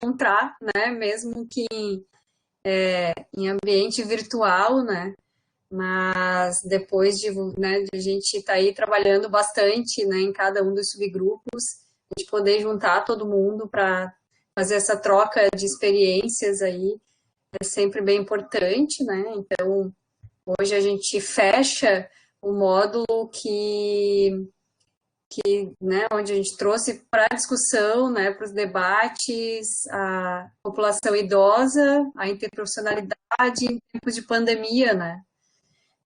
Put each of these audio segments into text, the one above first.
encontrar, né? Mesmo que em ambiente virtual, né? Mas depois né, de a gente estar aí trabalhando bastante, né, em cada um dos subgrupos, a gente poder juntar todo mundo para fazer essa troca de experiências aí é sempre bem importante, né? Então, hoje a gente fecha o módulo né, onde a gente trouxe para a discussão, né, para os debates, a população idosa, a interprofissionalidade em tempos de pandemia, né?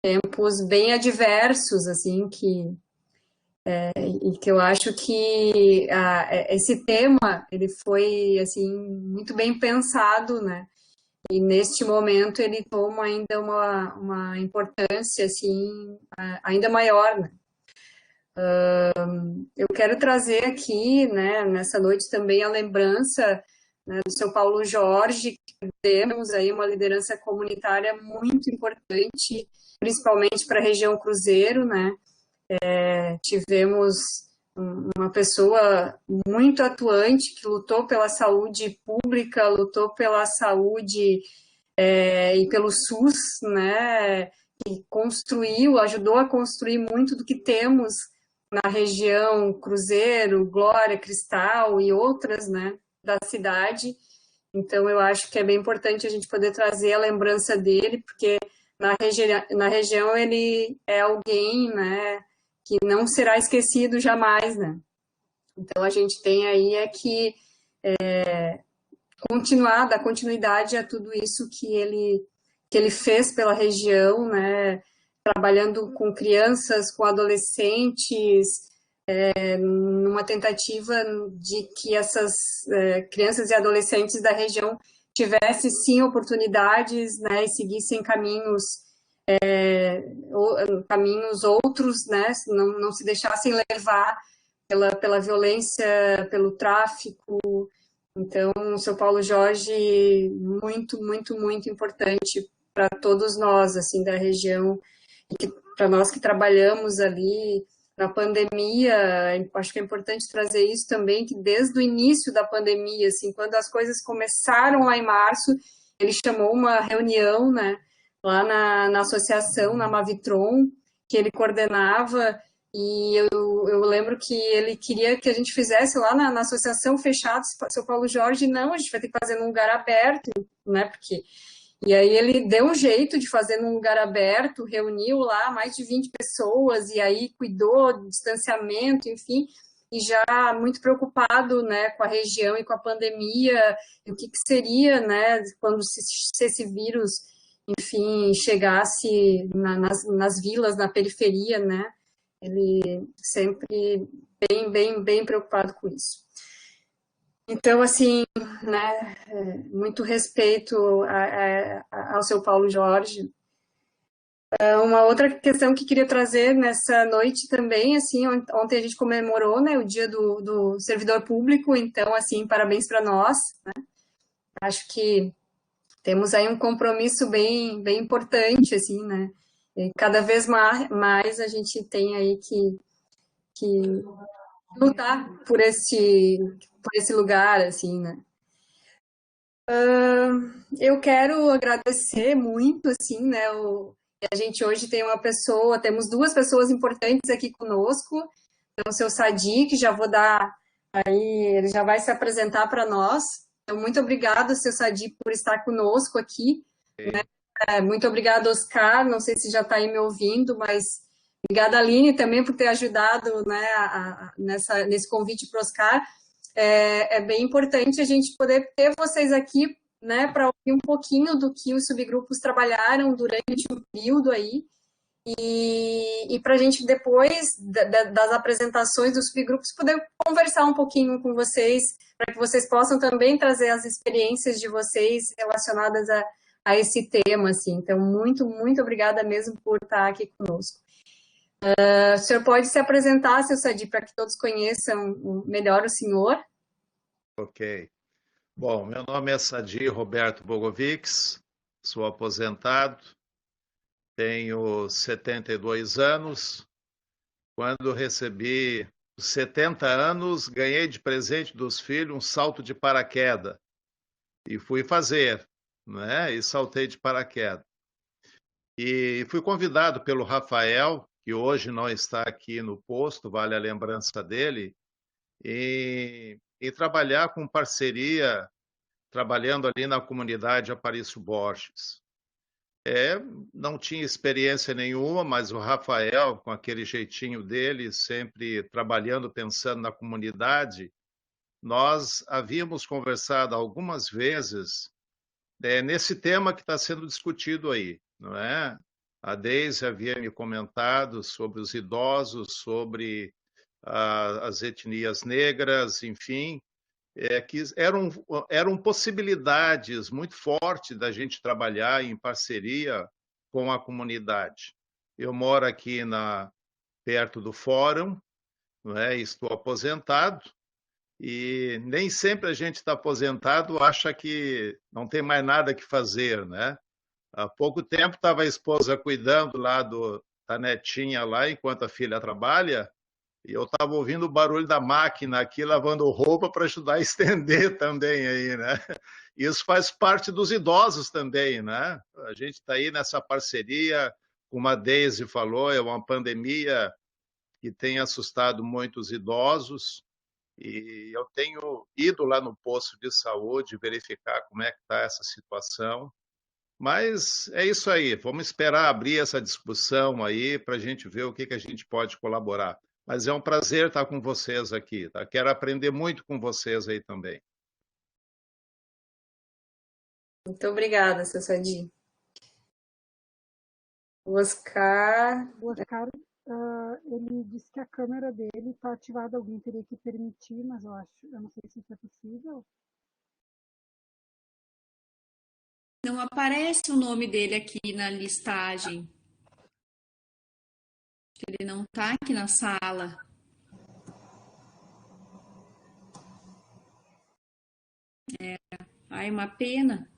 Tempos bem adversos, assim, e que eu acho que esse tema, ele foi, assim, muito bem pensado, né? E neste momento ele toma ainda uma importância, assim, ainda maior, né? Eu quero trazer aqui, né, nessa noite também a lembrança, né, do seu Paulo Jorge, que temos aí uma liderança comunitária muito importante, principalmente para a região Cruzeiro, né? Tivemos uma pessoa muito atuante que lutou pela saúde pública, lutou pela saúde e pelo SUS, né? E construiu, ajudou a construir muito do que temos na região Cruzeiro, Glória, Cristal e outras, né, da cidade. Então, eu acho que é bem importante a gente poder trazer a lembrança dele, porque na região ele é alguém, né, que não será esquecido jamais, né? Então, a gente tem aí que dar continuidade a tudo isso que ele fez pela região, né? Trabalhando com crianças, com adolescentes, numa tentativa de que essas crianças e adolescentes da região tivessem sim oportunidades, né, e seguissem caminhos outros, né, não se deixassem levar pela violência, pelo tráfico. Então, o seu Paulo Jorge, muito, muito, muito importante para todos nós, assim, da região, e para nós que trabalhamos ali na pandemia, acho que é importante trazer isso também, que desde o início da pandemia, assim, quando as coisas começaram lá em março, ele chamou uma reunião, né, lá na associação, na Mavitron, que ele coordenava, e eu lembro que ele queria que a gente fizesse lá na associação fechada, seu Paulo Jorge, não, a gente vai ter que fazer num lugar aberto, né, porque... E aí ele deu um jeito de fazer num lugar aberto, reuniu lá mais de 20 pessoas, e aí cuidou do distanciamento, enfim, e já muito preocupado, né, com a região e com a pandemia, e o que seria, né, quando se esse vírus, enfim, chegasse nas vilas, na periferia, né, ele sempre bem preocupado com isso. Então, assim, né, muito respeito ao seu Paulo Jorge. Uma outra questão que queria trazer nessa noite também, assim, ontem a gente comemorou, né, o Dia do Servidor Público, então, assim, parabéns para nós, né? Acho que temos aí um compromisso bem importante, assim, né? E cada vez mais a gente tem aí que lutar por esse lugar, assim, né? Eu quero agradecer muito, assim, né? A gente hoje tem temos duas pessoas importantes aqui conosco. Então, o seu Sadi, que já vou dar aí, ele já vai se apresentar para nós. Então, muito obrigada, seu Sadi, por estar conosco aqui. Ok. Muito obrigada, Oscar. Não sei se já está aí me ouvindo, mas obrigada, Aline, também por ter ajudado, né, nesse convite para o Oscar. É bem importante a gente poder ter vocês aqui, né, para ouvir um pouquinho do que os subgrupos trabalharam durante o período aí, e para a gente, depois das apresentações dos subgrupos, poder conversar um pouquinho com vocês, para que vocês possam também trazer as experiências de vocês relacionadas a esse tema, assim. Então, muito obrigada mesmo por estar aqui conosco. O senhor pode se apresentar, seu Sadi, para que todos conheçam melhor o senhor? Ok. Bom, meu nome é Sadi Roberto Bogovics, sou aposentado, tenho 72 anos. Quando recebi os 70 anos, ganhei de presente dos filhos um salto de paraquedas. e fui fazer, né? E saltei de paraquedas. E fui convidado pelo Rafael, que hoje não está aqui no posto, vale a lembrança dele, em trabalhar com parceria, trabalhando ali na comunidade Aparício Borges. Não tinha experiência nenhuma, mas o Rafael, com aquele jeitinho dele, sempre trabalhando, pensando na comunidade, nós havíamos conversado algumas vezes nesse tema que está sendo discutido aí, não é? A Deise havia me comentado sobre os idosos, sobre as etnias negras, enfim, que eram possibilidades muito fortes da gente trabalhar em parceria com a comunidade. Eu moro aqui perto do Fórum, não é? Estou aposentado, e nem sempre a gente está aposentado, acha que não tem mais nada que fazer, né? Há pouco tempo estava a esposa cuidando lá da netinha lá, enquanto a filha trabalha, e eu estava ouvindo o barulho da máquina aqui, lavando roupa para ajudar a estender também aí, né? Isso faz parte dos idosos também, né? A gente está aí nessa parceria, como a Deise falou, é uma pandemia que tem assustado muitos idosos, e eu tenho ido lá no posto de saúde verificar como é que está essa situação. Mas é isso aí, vamos esperar abrir essa discussão aí para a gente ver o que a gente pode colaborar. Mas é um prazer estar com vocês aqui, tá? Quero aprender muito com vocês aí também. Muito obrigada, seu Sadi. O Oscar, ele disse que a câmera dele está ativada, alguém teria que permitir, mas eu não sei se isso é possível. Não aparece o nome dele aqui na listagem. Ele não está aqui na sala. Ai, uma pena.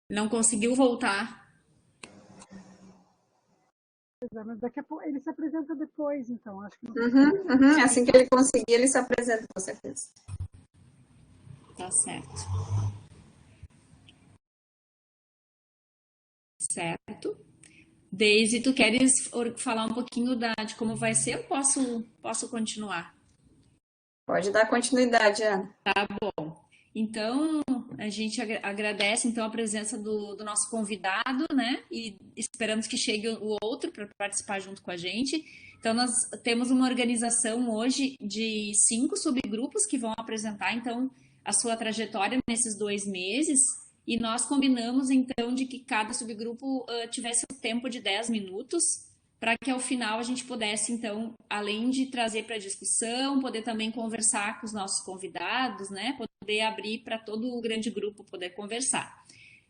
Não conseguiu voltar. Mas daqui a pouco ele se apresenta depois, então acho que Assim que ele conseguir, ele se apresenta, com certeza. Tá certo. Certo. Deise, tu queres falar um pouquinho de como vai ser? Eu posso continuar? Pode dar continuidade, Ana. Tá bom. Então, a gente agradece então a presença do nosso convidado, né? E esperamos que chegue o outro para participar junto com a gente. Então, nós temos uma organização hoje de 5 subgrupos que vão apresentar, então, a sua trajetória nesses 2 meses. E nós combinamos, então, de que cada subgrupo tivesse o tempo de 10 minutos, para que ao final a gente pudesse, então, além de trazer para discussão, poder também conversar com os nossos convidados, né? Poder abrir para todo o grande grupo poder conversar.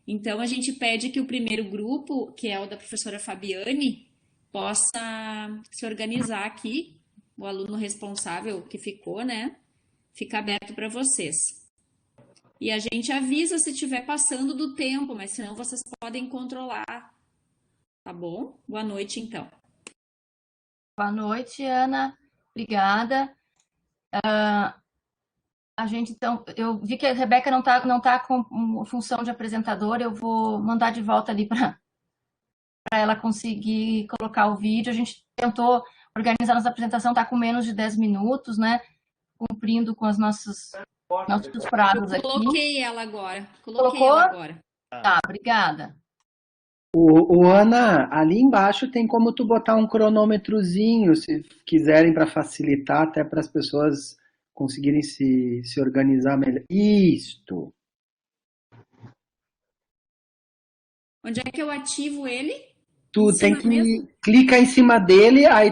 Então, a gente pede que o primeiro grupo, que é o da professora Fabiane, possa se organizar aqui, o aluno responsável que ficou, né? Fica aberto para vocês. E a gente avisa se estiver passando do tempo, mas senão vocês podem controlar. Tá bom? Boa noite, então. Boa noite, Ana. Obrigada. A gente, então, eu vi que a Rebeca não tá com função de apresentadora, eu vou mandar de volta ali para ela conseguir colocar o vídeo. A gente tentou organizar nossa apresentação, tá com menos de 10 minutos, né? Cumprindo com os nossos prazos aqui. Coloquei ela agora. Colocou? Ela agora. Tá, obrigada. Ana, ali embaixo tem como tu botar um cronômetrozinho, se quiserem, para facilitar, até para as pessoas conseguirem se organizar melhor. Isto. Onde é que eu ativo ele? Tu tem que clicar em cima dele, aí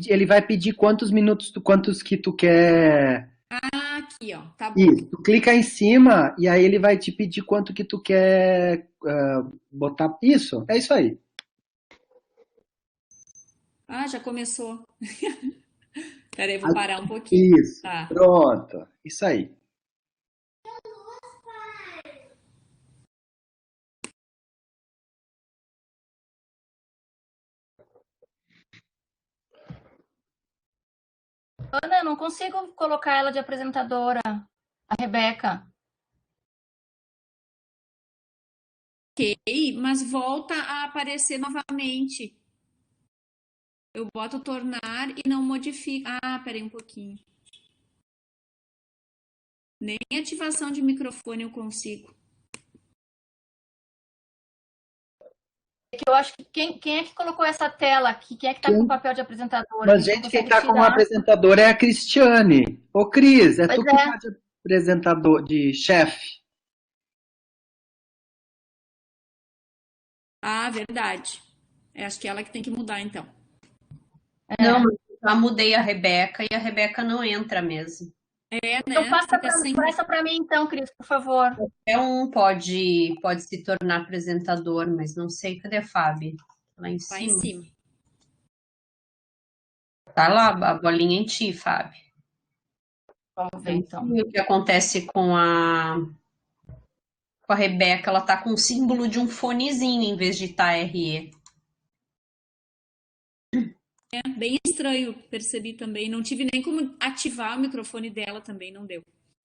ele vai pedir quantos que tu quer. Ah, aqui, ó. Tá bom. Isso, tu clica em cima e aí ele vai te pedir quanto que tu quer botar. Isso, é isso aí. Ah, já começou. Peraí, vou parar um pouquinho. Isso, tá. Pronto, isso aí. Ana, eu não consigo colocar ela de apresentadora. A Rebeca. Ok, mas volta a aparecer novamente. Eu boto tornar e não modifico. Ah, peraí um pouquinho. Nem ativação de microfone eu consigo. É que eu acho que quem é que colocou essa tela aqui? Quem é que está com o papel de apresentadora? Mas, A gente não gente, quem consegue está como tirar. apresentadora é a Cristiane. Ô, Cris, é Pois tu que é. tá de apresentador, de chefe. Ah, verdade. Acho que é ela que tem que mudar, então. Não, mas eu já mudei a Rebeca e a Rebeca não entra mesmo. É, Então né? Fica sem. passa para mim então, Cris, por favor. Qualquer um pode se tornar apresentador, mas não sei. Cadê a Fábio? Lá em Lá em cima. cima. Tá lá a bolinha em ti, Fábio. Vamos ver então. O que acontece com a Rebeca? Ela tá com o símbolo de um fonezinho em vez de estar RE. É bem estranho, percebi também. Não tive nem como ativar o microfone dela também, não deu.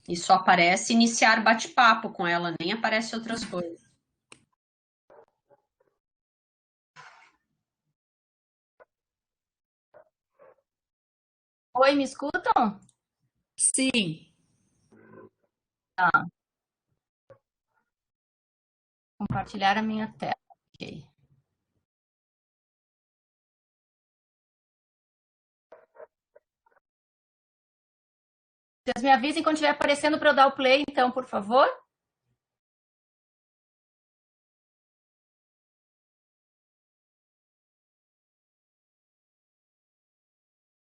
E só aparece iniciar bate-papo com ela, nem aparece outras coisas. Oi, me escutam? Sim. Compartilhar a minha tela. Ok. Vocês me avisem quando estiver aparecendo para eu dar o play, então, por favor.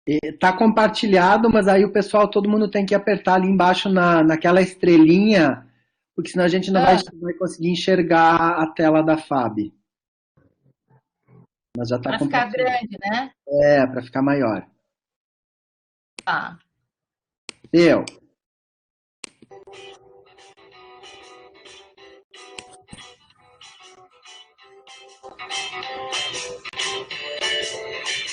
Está compartilhado, mas aí o pessoal, todo mundo tem que apertar ali embaixo naquela estrelinha, porque senão a gente não vai conseguir enxergar a tela da Fábio. Mas já está Para ficar grande, né? É, para ficar maior. Tá. Eu.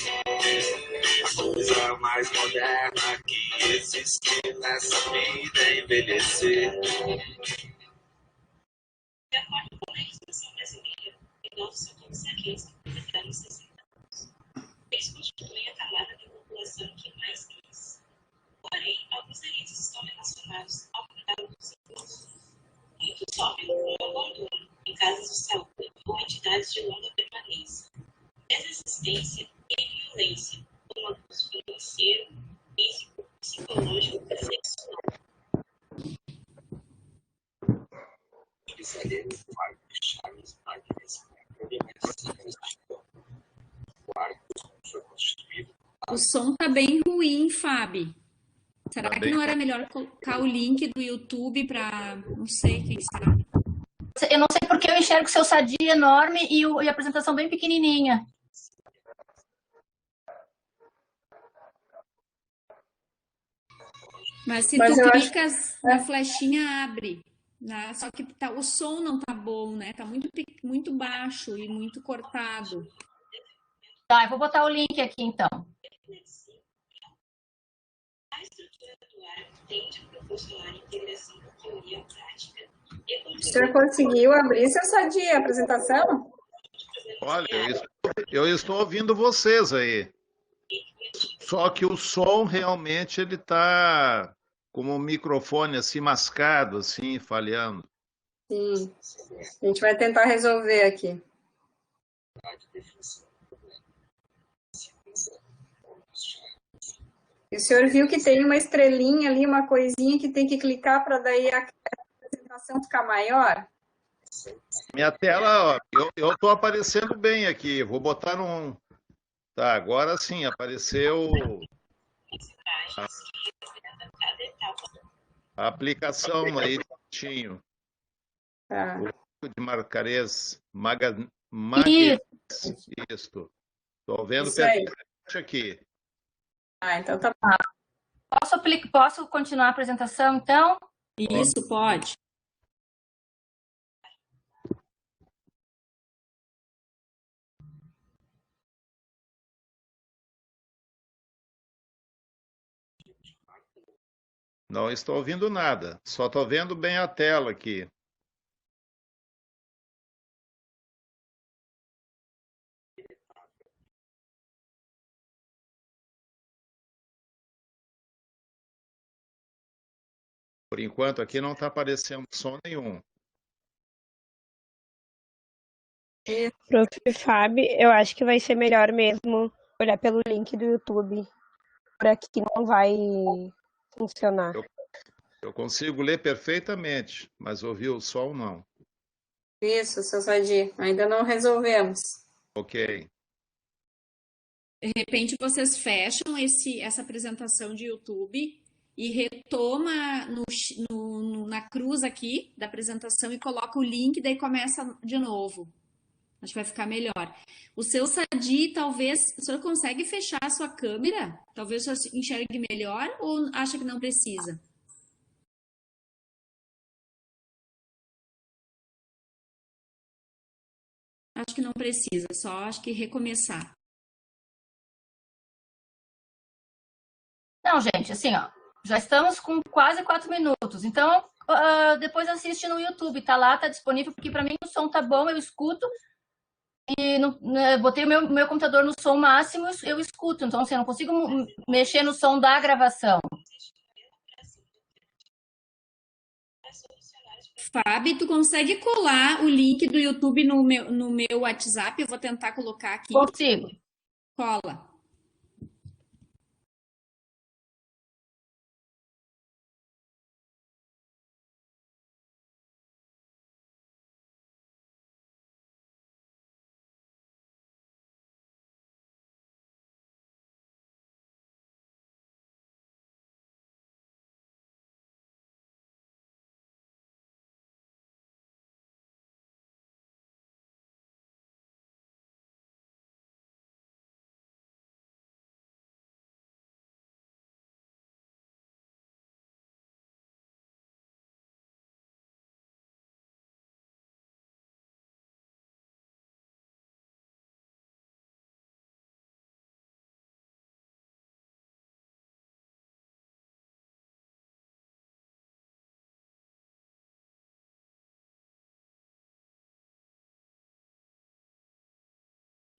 A coisa mais moderna que existe nessa vida é envelhecer. De acordo com a legislação brasileira, idosos são todos aqueles que completaram 60 anos. Eles constituem a camada da população que mais cresce. Porém, alguns delitos estão relacionados ao cuidado dos idosos. Muitos sofrem com o abandono em casas de saúde ou entidades de longa permanência, desassistência e violência, como abuso financeiro, físico, psicológico e sexual. Especialista Marcos Chaves Marques, quarto foi constituído. O som tá bem ruim, Fábio. Será Tá que bem. não era melhor colocar o link do YouTube para, não sei, quem sabe? Eu não sei porque eu enxergo seu sadia enorme e a apresentação bem pequenininha. Mas se Mas tu eu clicas na flechinha, abre. Né? Só que o som não tá bom, né? Tá muito baixo e muito cortado. Tá, eu vou botar o link aqui então. A estrutura do ar tende a proporcionar integração da teoria prática e O senhor conseguiu abrir, seu Sadia, a apresentação? Olha, eu estou ouvindo vocês aí. Só que o som realmente ele está como um microfone assim mascado, assim, falhando. Sim. A gente vai tentar resolver aqui. E o senhor viu que tem uma estrelinha ali, uma coisinha que tem que clicar para daí a apresentação ficar maior? Minha tela, ó, eu estou aparecendo bem aqui. Vou botar num. Tá, agora sim, apareceu a aplicação aí, tinho. Tá. De Marcarês, isto. Estou vendo Isso aí. perfeitamente aqui. Ah, então tá. Posso continuar a apresentação, então? Isso, pode. Não estou ouvindo nada, só estou vendo bem a tela aqui. Por enquanto aqui não está aparecendo som nenhum. Prof. Fábio, eu acho que vai ser melhor mesmo olhar pelo link do YouTube. Por aqui não vai funcionar. Eu consigo ler perfeitamente, mas ouvir o som não. Isso, seu Sadi, ainda não resolvemos. Ok. De repente vocês fecham essa apresentação de YouTube e retoma na cruz aqui da apresentação e coloca o link, daí começa de novo. Acho que vai ficar melhor. O seu Sadi, talvez, o senhor consegue fechar a sua câmera? Talvez o senhor enxergue melhor ou acha que não precisa? Acho que não precisa, só acho que recomeçar. Não, gente, assim, ó, já estamos com quase 4 minutos. Então, depois assiste no YouTube, tá lá, tá disponível, porque para mim o som tá bom, eu escuto. E botei o meu computador no som máximo, eu escuto. Então, assim, eu não consigo mexer no som da gravação. Fábio, tu consegue colar o link do YouTube no meu WhatsApp? Eu vou tentar colocar aqui. Consigo. Cola.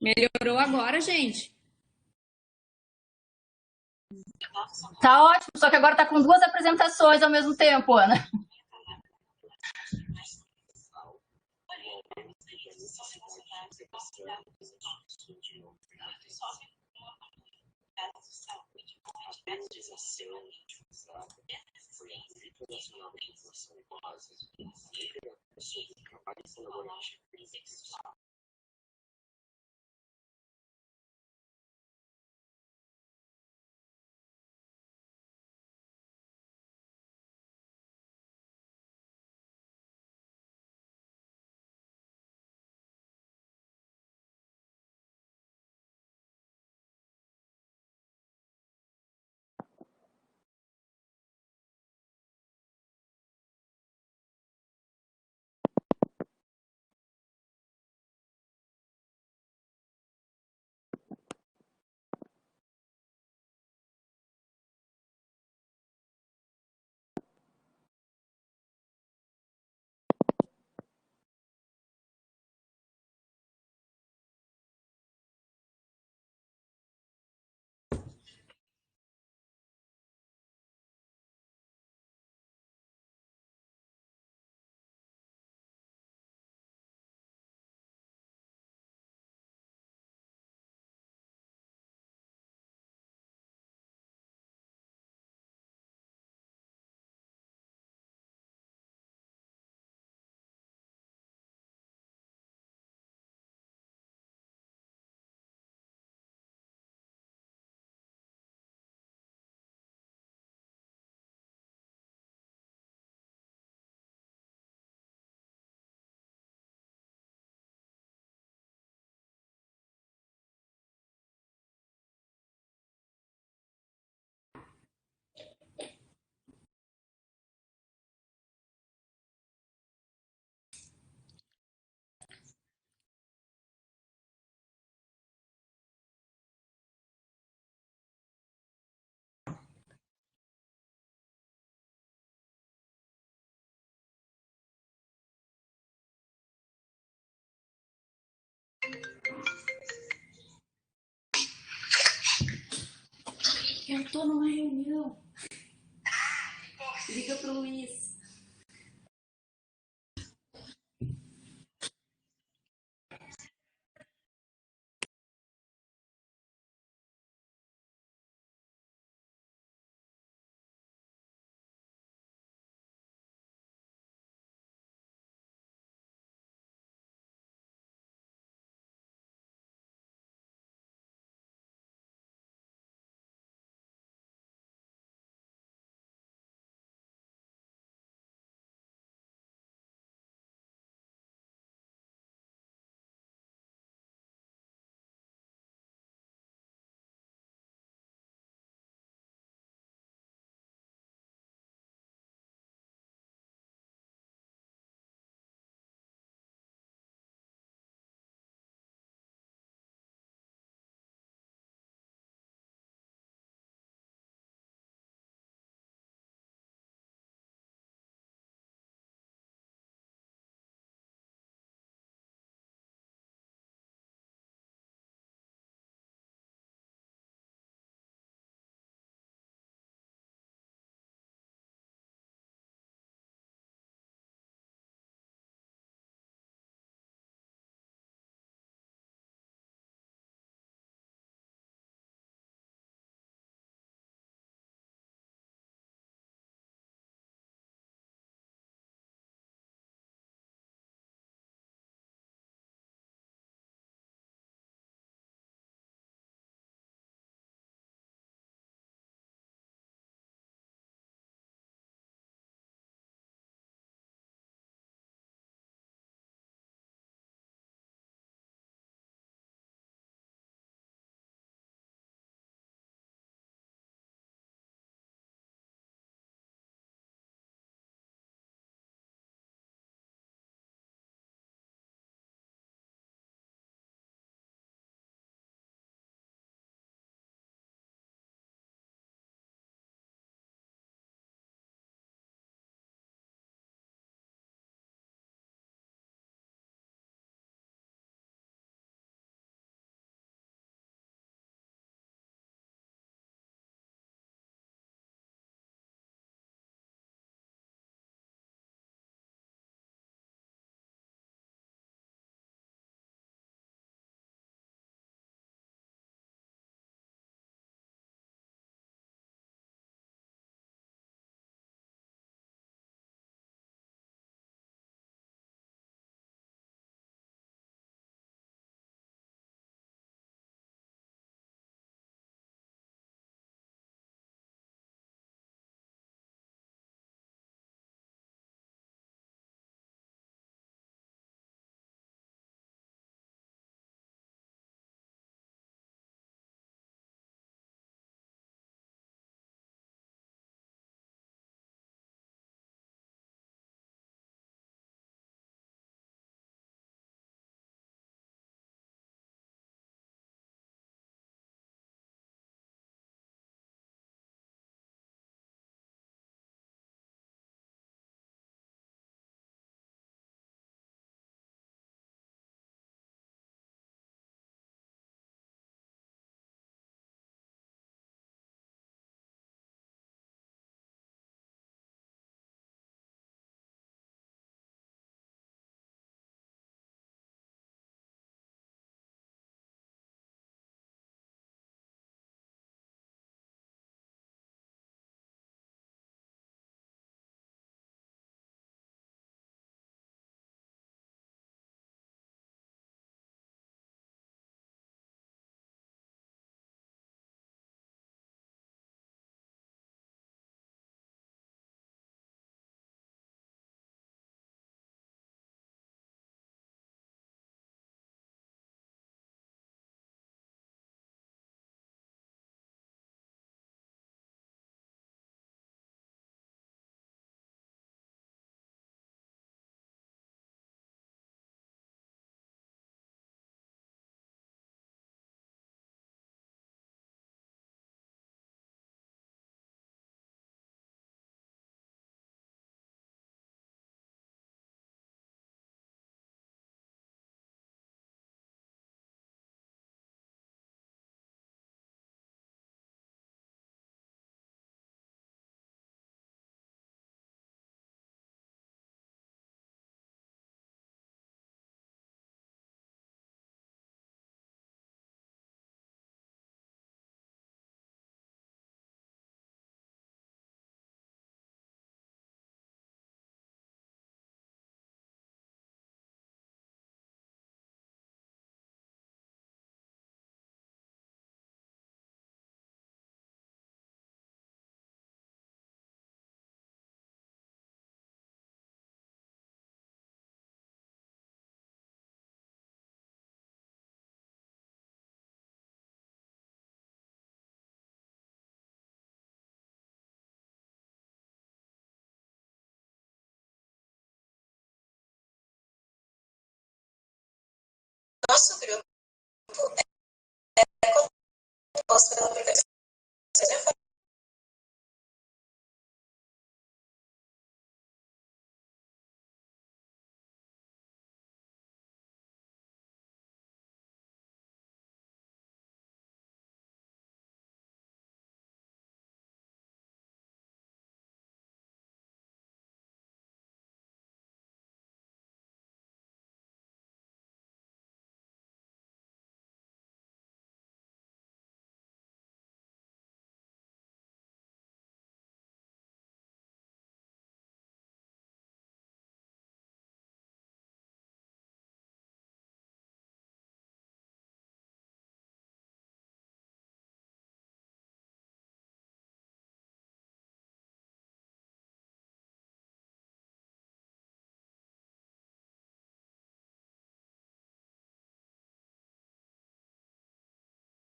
Melhorou agora, gente? Tá ótimo, só que agora tá com 2 apresentações ao mesmo tempo, Ana. Eu tô numa reunião. Liga pro Luiz. nosso grupo é composto pela professora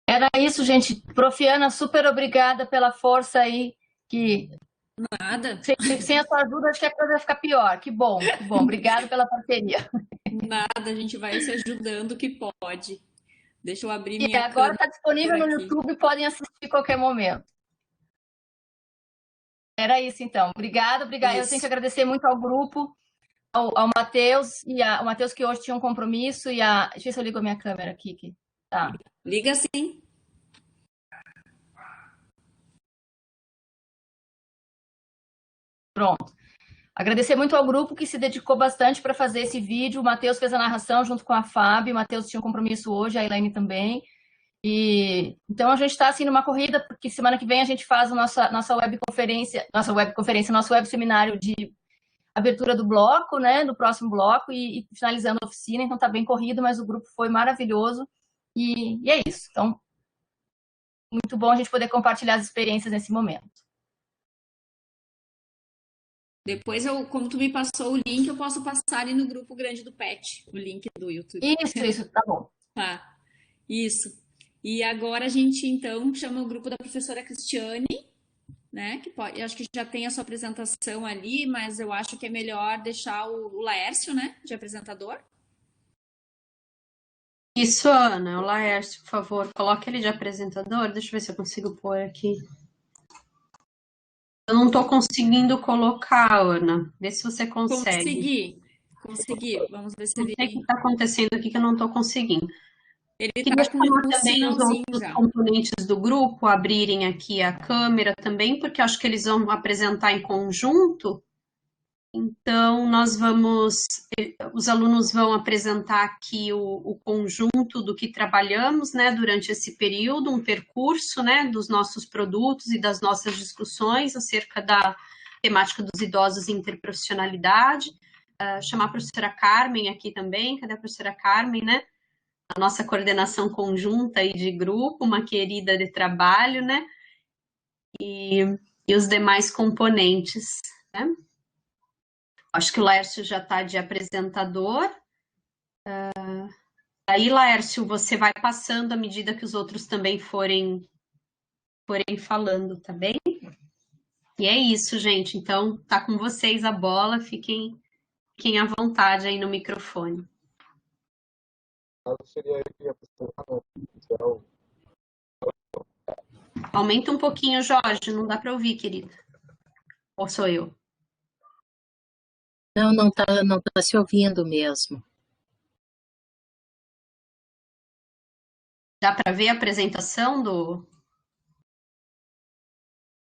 Era isso, gente. Profiana, super obrigada pela força aí. Que Nada. Sem a sua ajuda, acho que a coisa vai ficar pior. Que bom, que bom. Obrigado pela parceria. Nada, a gente vai se ajudando o que pode. Deixa eu abrir E minha agora está disponível no aqui. YouTube, podem assistir a qualquer momento. Era isso, então. Obrigada. Isso. Eu tenho que agradecer muito ao grupo, ao Matheus, o Matheus que hoje tinha um compromisso, deixa eu ver se eu ligo a minha câmera aqui. Tá. Liga sim. Pronto. Agradecer muito ao grupo que se dedicou bastante para fazer esse vídeo. O Matheus fez a narração junto com a Fábio. O Matheus tinha um compromisso hoje, a Elaine também. Então a gente está assim numa corrida, porque semana que vem a gente faz a nosso web seminário de abertura do bloco, né? Do próximo bloco e finalizando a oficina. Então tá bem corrido, mas o grupo foi maravilhoso. E é isso. Então, muito bom a gente poder compartilhar as experiências nesse momento. Depois, como tu me passou o link, eu posso passar ali no grupo grande do PET, o link do YouTube. Isso, tá bom. Tá, isso. E agora a gente, então, chama o grupo da professora Cristiane, né? Eu acho que já tem a sua apresentação ali, mas eu acho que é melhor deixar o Laércio, né? De apresentador. Isso, Ana. O Laércio, por favor, coloque ele de apresentador. Deixa eu ver se eu consigo pôr aqui. Eu não estou conseguindo colocar, Ana. Vê se você consegue. Consegui. Vamos ver se ele... Não sei o que está acontecendo aqui que eu não estou conseguindo. Ele Queria está com chamar um também os outros já. componentes do grupo a abrirem aqui a câmera também, porque acho que eles vão apresentar em conjunto. Então, os alunos vão apresentar aqui o conjunto do que trabalhamos, né, durante esse período, um percurso, né, dos nossos produtos e das nossas discussões acerca da temática dos idosos e interprofissionalidade. Chamar a professora Carmen aqui também. Cadê a professora Carmen, né? A nossa coordenação conjunta aí de grupo, uma querida de trabalho, né? E os demais componentes, né? Acho que o Laércio já está de apresentador. Aí, Laércio, você vai passando à medida que os outros também forem falando, tá bem? E é isso, gente. Então, tá com vocês a bola. Fiquem à vontade aí no microfone. Aumenta um pouquinho, Jorge. Não dá para ouvir, querida. Ou sou eu? Não tá se ouvindo mesmo. Dá para ver a apresentação do...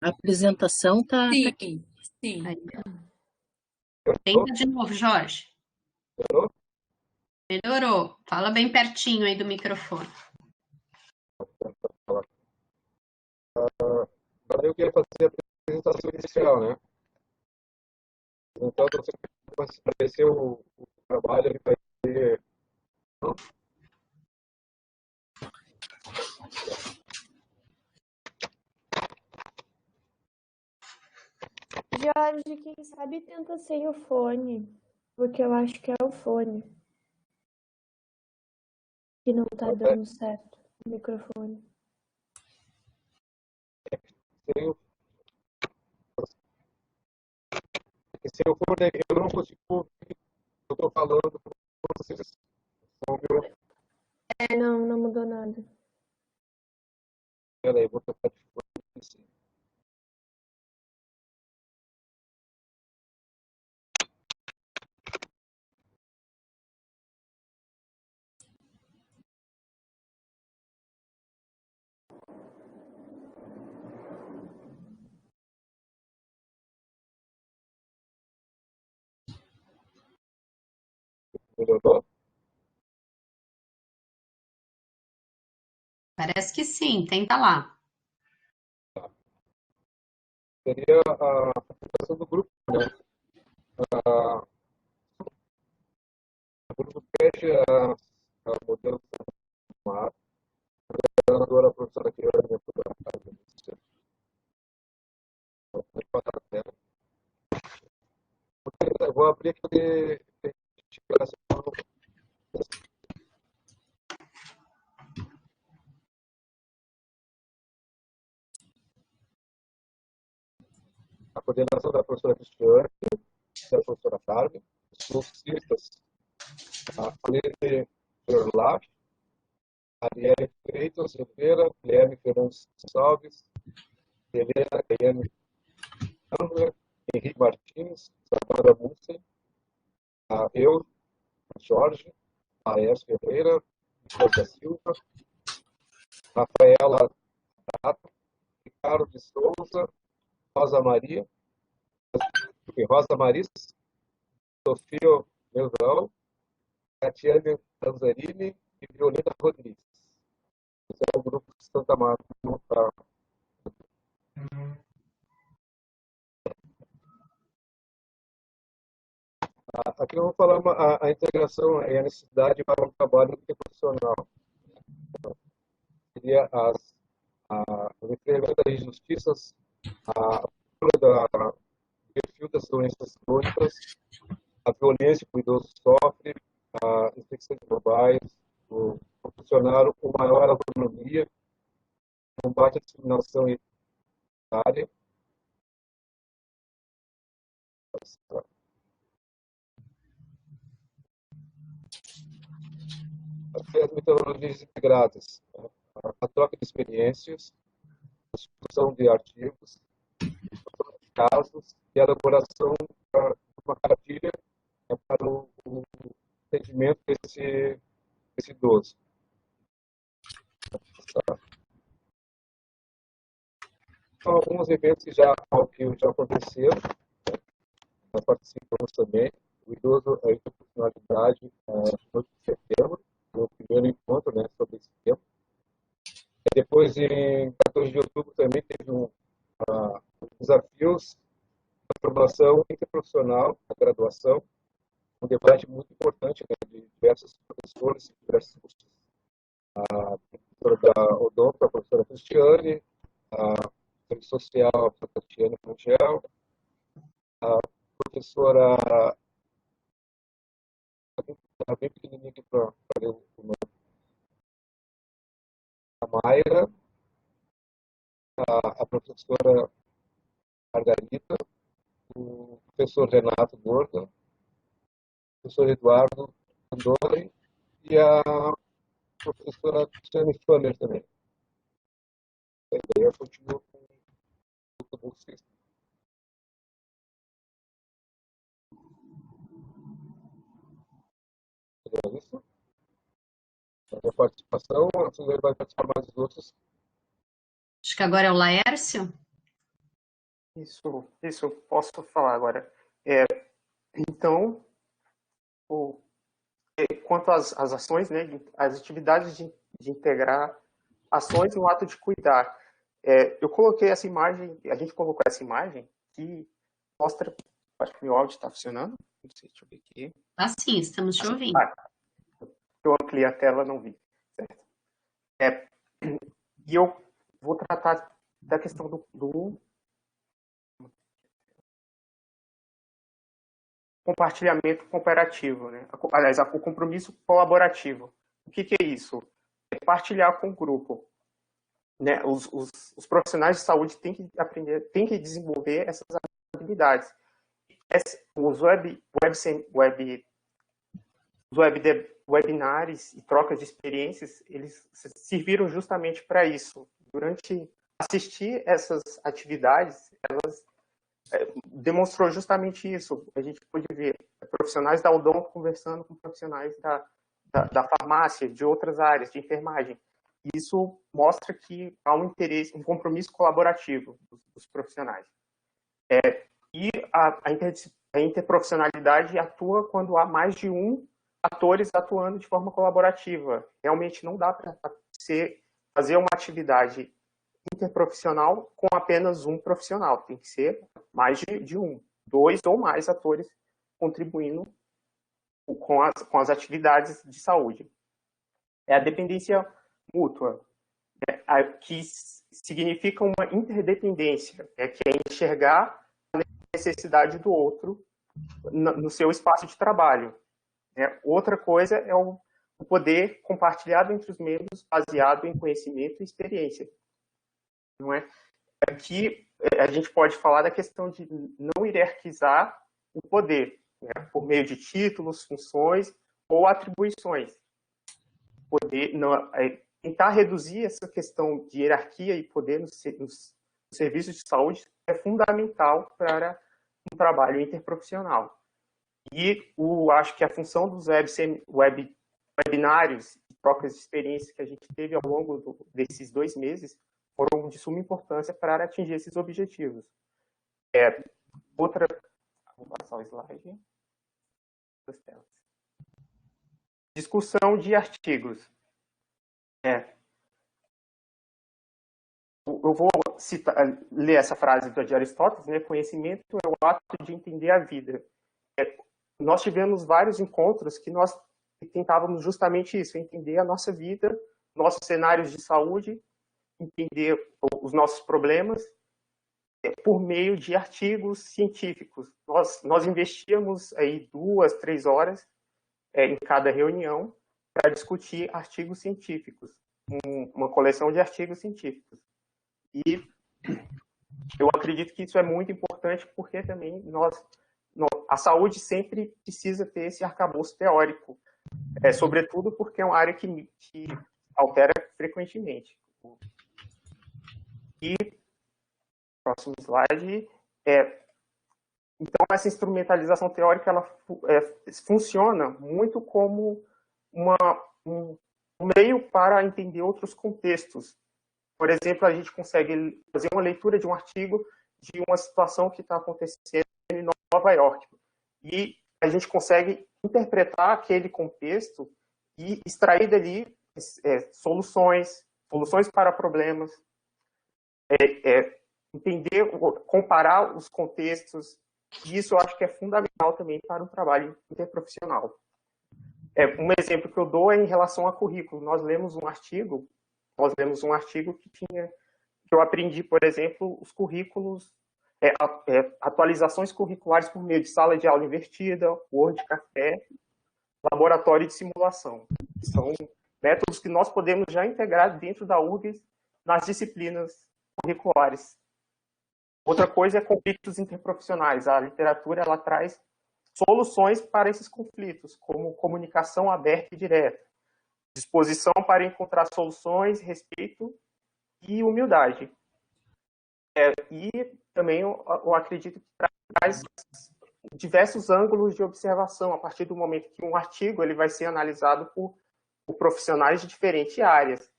A apresentação tá... Sim. Aí. Tenta de novo, Jorge. Melhorou. Fala bem pertinho aí do microfone. Agora eu queria fazer a apresentação inicial, né? Então, você vai aparecer o trabalho, ele vai ter... Jorge, quem sabe tenta sem o fone, porque eu acho que é o fone que não tá dando certo, o microfone. Se eu for, eu não consigo ouvir. Eu estou falando com vocês. melhorou? Parece que sim, tenta lá. Seria a aplicação do grupo, né? O grupo pede a mudança do mar. A coordenadora, a professora Kiane, me ajuda a fazer isso. Pode passar a tela. Eu vou abrir aqui de integração. A coordenação da professora Cristiane, da professora Carmen, os bolsistas, a Cleide Gerlach, Arielle Freitas Oliveira, Guilherme Fernandes Salves, Helena Caiane Andra, Henrique Martins, Samara Mussen, eu, Jorge, Aécio Ferreira, Vitor da Silva, Rafaela Tato, Ricardo de Souza, Rosa Maria, Sofia Meuzão, Catiane Tanzarini e Violeta Rodrigues. Esse é o grupo de Santa Marta. Aqui eu vou falar a integração e a necessidade para um trabalho interprofissional. Seria o incremento das injustiças, a procura do perfil das doenças crônicas, a violência que o idoso sofre, as infecções globais, proporcionar uma maior autonomia, combate à discriminação identitária. As metodologias integradas, a troca de experiências, a discussão de artigos, casos e a elaboração de uma cartilha para o atendimento desse idoso. Então, alguns eventos que já aconteceram, nós participamos também. O idoso, a interprofissionalidade, no 8 de setembro, no primeiro encontro, né, sobre esse tema. Depois, em 14 de outubro, também teve desafios da formação interprofissional, da graduação, um debate muito importante, né, de diversos professores e diversos cursos. A professora da Odonto, a professora Cristiane, a professora social, a professora Tatiana Rangel, a professora está bem pequenininha aqui para ler o nome. A Mayra, a professora Margarida, o professor Renato Gorda, o professor Eduardo Andori e a professora Cristiane Fanner também. A ideia continua com o bolsista. É isso? A minha participação, a Suzane vai participar mais dos outros. Acho que agora é o Laércio. Isso, eu posso falar agora. Então, quanto às ações, né, as atividades de integrar ações no ato de cuidar. Eu coloquei essa imagem, a gente colocou essa imagem que mostra, acho que o meu áudio está funcionando, não sei, deixa eu ver aqui. Sim, estamos te ouvindo. Eu ampliei a tela, não vi, certo? E eu vou tratar da questão do compartilhamento cooperativo, né? Aliás, o compromisso colaborativo. O que é isso? É partilhar com o grupo. Né? Os profissionais de saúde têm que aprender, têm que desenvolver essas habilidades. Os webinars e trocas de experiências, eles serviram justamente para isso. Durante assistir essas atividades, elas demonstrou justamente isso. A gente pôde ver profissionais da odonto conversando com profissionais da farmácia, de outras áreas, de enfermagem. Isso mostra que há um interesse, um compromisso colaborativo dos profissionais. E a interprofissionalidade atua quando há mais de um atores atuando de forma colaborativa. Realmente não dá para fazer uma atividade interprofissional com apenas um profissional. Tem que ser mais de um, 2 ou mais atores contribuindo com as atividades de saúde. É a dependência mútua, que significa uma interdependência, que é enxergar a necessidade do outro no seu espaço de trabalho. Outra coisa é o poder compartilhado entre os membros, baseado em conhecimento e experiência. Não é? Aqui a gente pode falar da questão de não hierarquizar o poder, por meio de títulos, funções ou atribuições. Tentar reduzir essa questão de hierarquia e poder nos serviços de saúde é fundamental para um trabalho interprofissional. E acho que a função dos webinários e trocas de experiência que a gente teve ao longo desses 2 meses foram de suma importância para atingir esses objetivos. Vou passar o slide. Discussão de artigos. Eu vou ler essa frase de Aristóteles, né? Conhecimento é o ato de entender a vida. Nós tivemos vários encontros que nós tentávamos justamente isso, entender a nossa vida, nossos cenários de saúde, entender os nossos problemas por meio de artigos científicos. Nós investíamos aí 2, 3 horas em cada reunião para discutir artigos científicos, uma coleção de artigos científicos. E eu acredito que isso é muito importante porque também a saúde sempre precisa ter esse arcabouço teórico, sobretudo porque é uma área que altera frequentemente. E, próximo slide, então essa instrumentalização teórica ela funciona muito como um meio para entender outros contextos. Por exemplo, a gente consegue fazer uma leitura de um artigo de uma situação que está acontecendo em Nova York. E a gente consegue interpretar aquele contexto e extrair dali soluções para problemas, entender, comparar os contextos. E isso eu acho que é fundamental também para um trabalho interprofissional. Um exemplo que eu dou é em relação a currículo. Nós lemos um artigo que eu aprendi, por exemplo, os currículos, atualizações curriculares por meio de sala de aula invertida, Word Café, laboratório de simulação. São métodos que nós podemos já integrar dentro da URGS nas disciplinas curriculares. Outra coisa é conflitos interprofissionais. A literatura ela traz soluções para esses conflitos, como comunicação aberta e direta, disposição para encontrar soluções, respeito e humildade. E também eu acredito que traz diversos ângulos de observação a partir do momento que um artigo ele vai ser analisado por profissionais de diferentes áreas.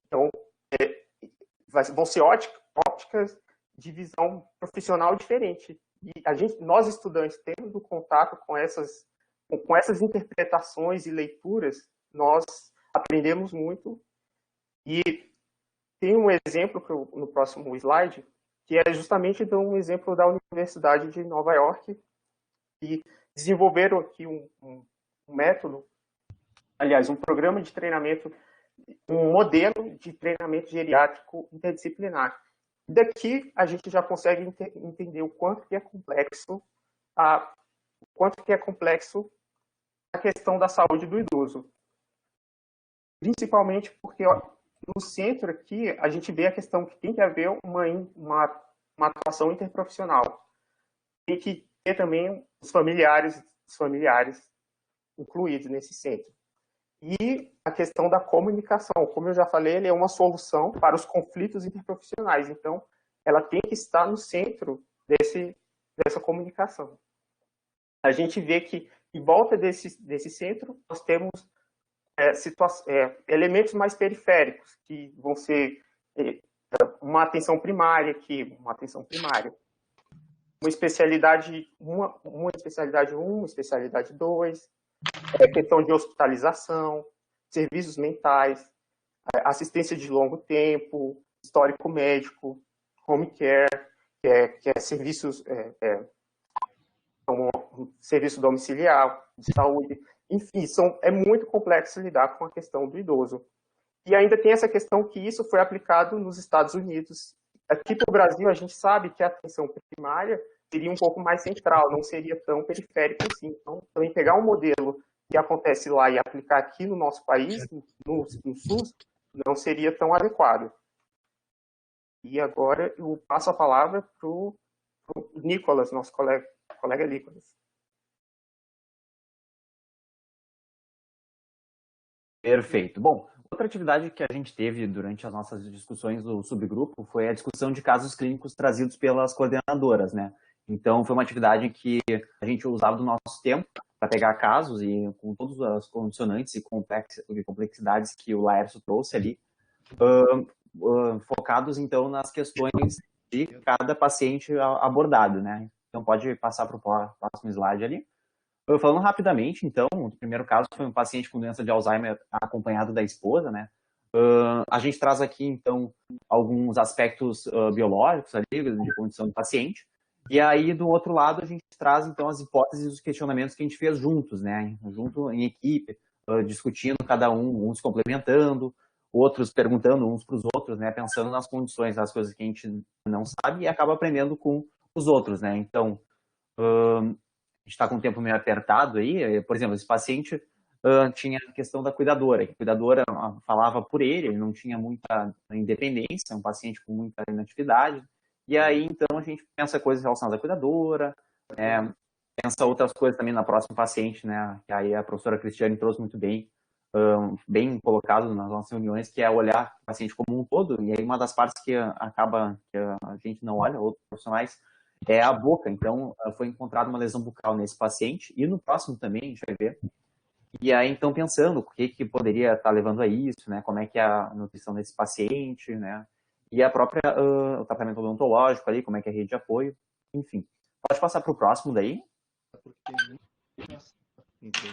Então, vão ser óticas de visão profissional diferente. E nós estudantes, tendo contato com essas interpretações e leituras, nós aprendemos muito. E tem um exemplo no próximo slide, que é justamente um exemplo da Universidade de Nova York, que desenvolveram aqui um método, aliás, um programa de treinamento, um modelo de treinamento geriátrico interdisciplinar. Daqui a gente já consegue entender o quanto que é complexo a questão da saúde do idoso. Principalmente porque no centro aqui a gente vê a questão que tem que haver uma atuação interprofissional. Tem que ter também os familiares incluídos nesse centro. E a questão da comunicação, como eu já falei, ele é uma solução para os conflitos interprofissionais. Então, ela tem que estar no centro dessa comunicação. A gente vê que, em volta desse centro, nós temos elementos mais periféricos, que vão ser uma atenção primária, uma especialidade 1, uma especialidade 2, questão de hospitalização, serviços mentais, assistência de longo tempo, histórico médico, home care, que é serviços, como serviço domiciliar, de saúde. Enfim, é muito complexo lidar com a questão do idoso. E ainda tem essa questão que isso foi aplicado nos Estados Unidos. Aqui para o Brasil, a gente sabe que a atenção primária seria um pouco mais central, não seria tão periférica assim. Então, também pegar um modelo que acontece lá e aplicar aqui no nosso país, no SUS, não seria tão adequado. E agora eu passo a palavra para o Nicolas, nosso colega Nicolas. Perfeito. Bom, outra atividade que a gente teve durante as nossas discussões do subgrupo foi a discussão de casos clínicos trazidos pelas coordenadoras, né? Então, foi uma atividade que a gente usava do nosso tempo para pegar casos e com todas as condicionantes e complexidades que o Laércio trouxe ali, focados, então, nas questões de cada paciente abordado, né? Então, pode passar para o próximo slide ali. Falando rapidamente, então, o primeiro caso foi um paciente com doença de Alzheimer acompanhado da esposa, né? A gente traz aqui, então, alguns aspectos biológicos ali, de condição do paciente. E aí, do outro lado, a gente traz, então, as hipóteses e os questionamentos que a gente fez juntos, né? Junto em equipe, discutindo cada um, uns complementando, outros perguntando uns para os outros, né? Pensando nas condições, das coisas que a gente não sabe e acaba aprendendo com os outros, né? Então, a gente está com o tempo meio apertado aí. Por exemplo, esse paciente tinha a questão da cuidadora, que a cuidadora falava por ele não tinha muita independência, um paciente com muita inatividade. E aí, então, a gente pensa coisas relacionadas à cuidadora, pensa outras coisas também na próxima paciente, né? Que aí a professora Cristiane trouxe muito bem, bem colocado nas nossas reuniões, que é olhar o paciente como um todo. E aí, uma das partes que acaba que a gente não olha, outros profissionais, é a boca. Então, foi encontrada uma lesão bucal nesse paciente, e no próximo também, a gente vai ver. E aí, então, pensando o que poderia estar levando a isso, né? Como é que é a nutrição desse paciente, né? E a própria, o tratamento odontológico ali, como é que é a rede de apoio, enfim. Pode passar para o próximo daí.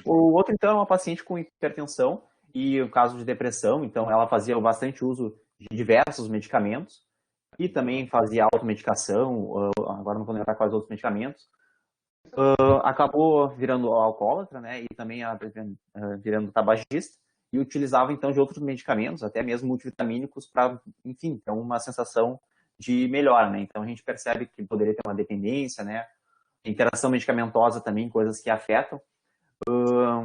O outro, então, é uma paciente com hipertensão e o caso de depressão. Então, ela fazia bastante uso de diversos medicamentos e também fazia automedicação, agora não vou lembrar quais outros medicamentos. Acabou virando alcoólatra, né, e também virando tabagista, e utilizava, então, de outros medicamentos, até mesmo multivitamínicos, para, enfim, ter uma sensação de melhora, né. Então, a gente percebe que poderia ter uma dependência, né, interação medicamentosa também, coisas que afetam.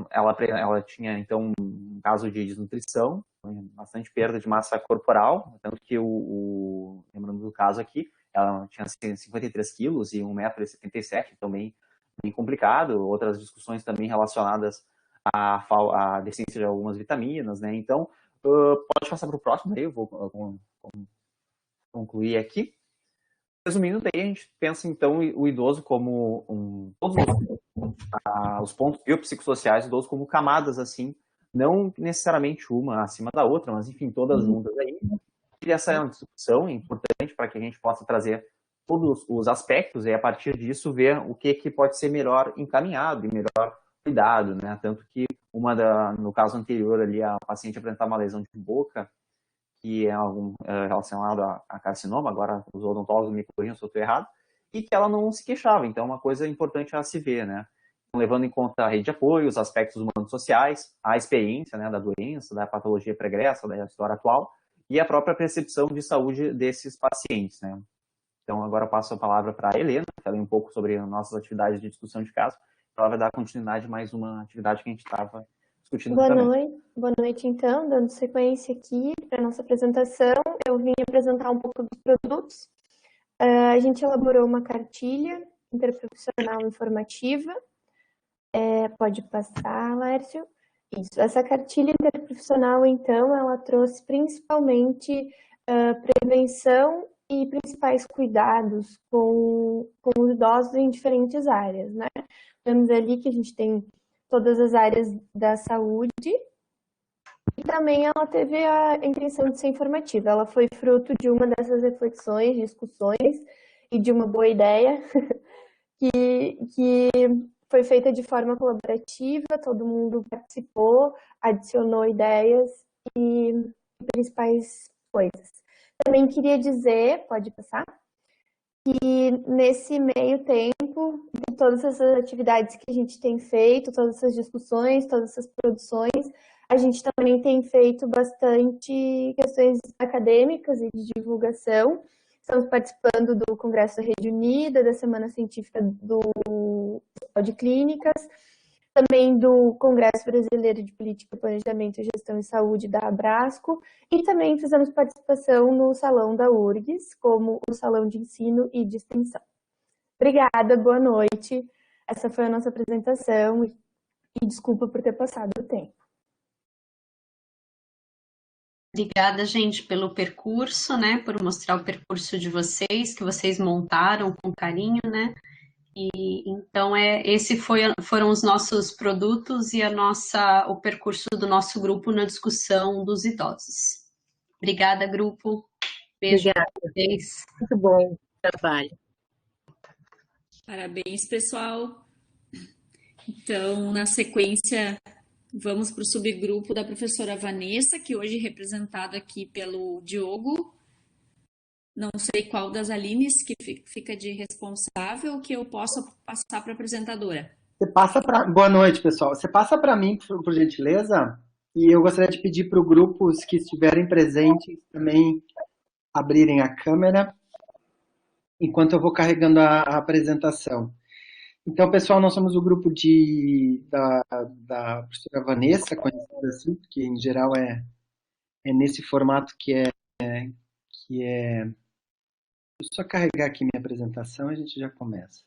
Ela tinha, então, um caso de desnutrição, bastante perda de massa corporal, tanto que, lembrando do caso aqui, ela tinha 53 quilos e 1,77 m, então bem complicado. Outras discussões também relacionadas à deficiência de algumas vitaminas, né? Então, pode passar para o próximo, daí eu vou concluir aqui. Resumindo, daí a gente pensa, então, o idoso como todos os pontos biopsicossociais do idoso como camadas, assim, não necessariamente uma acima da outra, mas, enfim, todas juntas aí. E essa discussão é importante para que a gente possa trazer todos os aspectos e, a partir disso, ver o que pode ser melhor encaminhado e melhor cuidado, né? Tanto que no caso anterior ali, a paciente apresentava uma lesão de boca, que é relacionado a carcinoma, agora os odontólogos me corrigem se eu estou errado, e que ela não se queixava. Então, é uma coisa importante a se ver, né? Levando em conta a rede de apoio, os aspectos humanos sociais, a experiência, né, da doença, da patologia pregressa, da história atual, e a própria percepção de saúde desses pacientes, né? Então, agora eu passo a palavra para a Helena, que falei um pouco sobre nossas atividades de discussão de caso. Ela vai dar continuidade a mais uma atividade que a gente estava discutindo. Boa noite, então, dando sequência aqui para a nossa apresentação. Eu vim apresentar um pouco dos produtos. A gente elaborou uma cartilha interprofissional informativa. Pode passar, Lércio. Isso. Essa cartilha interprofissional, então, ela trouxe principalmente prevenção e principais cuidados com os idosos em diferentes áreas, né? Vemos ali que a gente tem todas as áreas da saúde e também ela teve a intenção de ser informativa. Ela foi fruto de uma dessas reflexões, discussões e de uma boa ideia que foi feita de forma colaborativa, todo mundo participou, adicionou ideias e principais coisas. Também queria dizer, pode passar, que nesse meio tempo, de todas essas atividades que a gente tem feito, todas essas discussões, todas essas produções, a gente também tem feito bastante questões acadêmicas e de divulgação. Estamos participando do Congresso da Rede Unida, da Semana Científica do Hospital de Clínicas, também do Congresso Brasileiro de Política, Planejamento, Gestão e Saúde da Abrasco, e também fizemos participação no Salão da URGS, como o Salão de Ensino e de Extensão. Obrigada, boa noite. Essa foi a nossa apresentação e desculpa por ter passado o tempo. Obrigada, gente, pelo percurso, né? Por mostrar o percurso de vocês, que vocês montaram com carinho, né? E então foram os nossos produtos e o percurso do nosso grupo na discussão dos idosos. Obrigada, grupo. Beijo para vocês. Muito bom trabalho. Parabéns, pessoal. Então, na sequência, vamos para o subgrupo da professora Vanessa, que hoje é representado aqui pelo Diogo. Não sei qual das Alines que fica de responsável, que eu possa passar para a apresentadora. Boa noite, pessoal. Você passa para mim, por gentileza? E eu gostaria de pedir para os grupos que estiverem presentes também abrirem a câmera, enquanto eu vou carregando a apresentação. Então, pessoal, nós somos o grupo da professora Vanessa, conhecida assim, porque em geral é nesse formato que é. Deixa eu só carregar aqui minha apresentação e a gente já começa.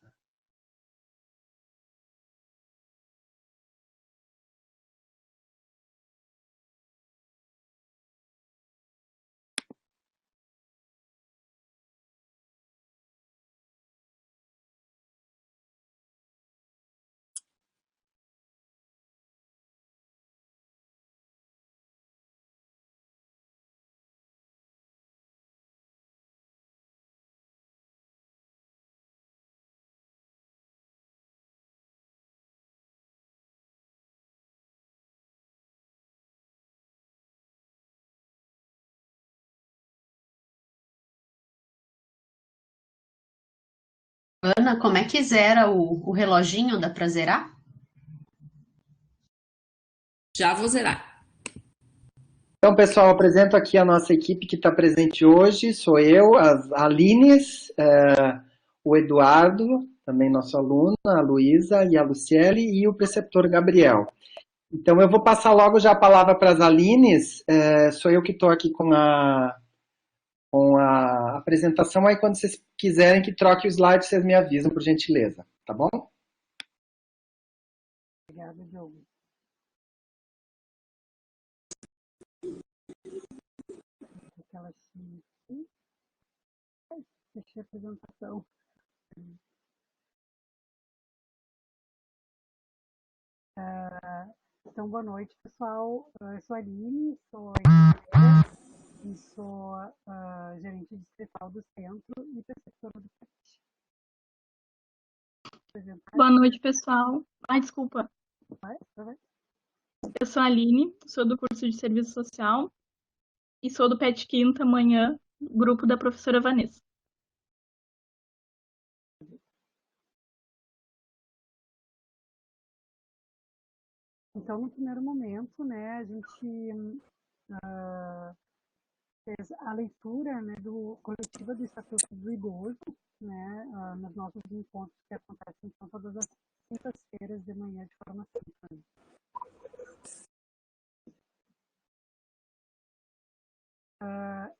Ana, como é que zera o reloginho? Dá para zerar? Já vou zerar. Então, pessoal, apresento aqui a nossa equipe que está presente hoje. Sou eu, as Alines, o Eduardo, também nosso aluno, a Luísa e a Luciele, e o preceptor Gabriel. Então, eu vou passar logo já a palavra para as Alines. Sou eu que estou aqui com a apresentação. Aí, quando vocês quiserem que troque o slide, vocês me avisam, por gentileza. Tá bom? Obrigada, Diogo. Fechei a apresentação. Então, boa noite, pessoal. Eu sou a Aline, sou enfermeira e sou gerente distrital do centro e preceptora do PET. Boa noite, pessoal. Desculpa. Vai. Eu sou a Aline, sou do curso de Serviço Social e sou do PET Quinta Manhã, grupo da professora Vanessa. Então, no primeiro momento, né, a gente fez a leitura, né, coletiva do Estatuto do Idoso, né, nos nossos encontros que acontecem então, todas as quintas-feiras de manhã de forma síncrona.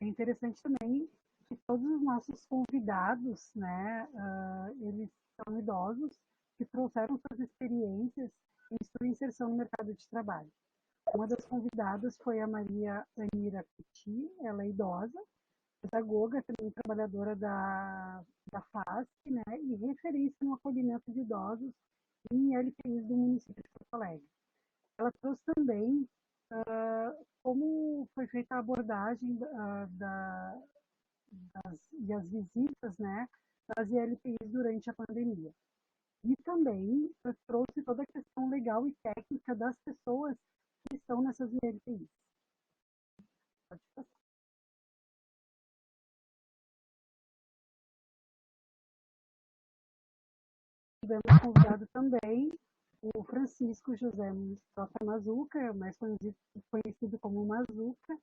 É interessante também que todos os nossos convidados, né, eles são idosos que trouxeram suas experiências em sua inserção no mercado de trabalho. Uma das convidadas foi a Maria Anira Petit, ela é idosa, pedagoga, também trabalhadora da FASC, né, e referência no acolhimento de idosos em LPIs do município de Porto Alegre. Ela trouxe também como foi feita a abordagem e as visitas, né, das ILPIs durante a pandemia. E também trouxe toda a questão legal e técnica das pessoas que estão nessas ILPIs. Pode passar. Tivemos convidado também o Francisco José Mustafa Mazuca, mais conhecido como Mazuca.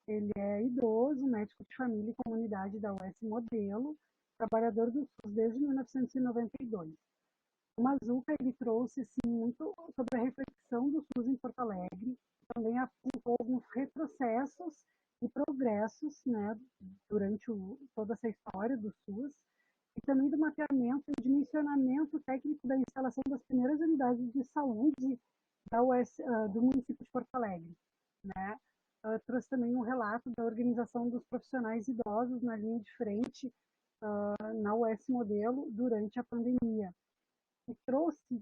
Ele é idoso, médico de família e comunidade da UES Modelo, trabalhador do SUS desde 1992. O Mazuca, ele trouxe assim, muito sobre a reflexão do SUS em Porto Alegre, também apontou alguns retrocessos e progressos, né, durante toda essa história do SUS, e também do mapeamento e dimensionamento técnico da instalação das primeiras unidades de saúde da UES, do município de Porto Alegre, né? Trouxe também um relato da organização dos profissionais idosos na linha de frente na UES Modelo durante a pandemia. E trouxe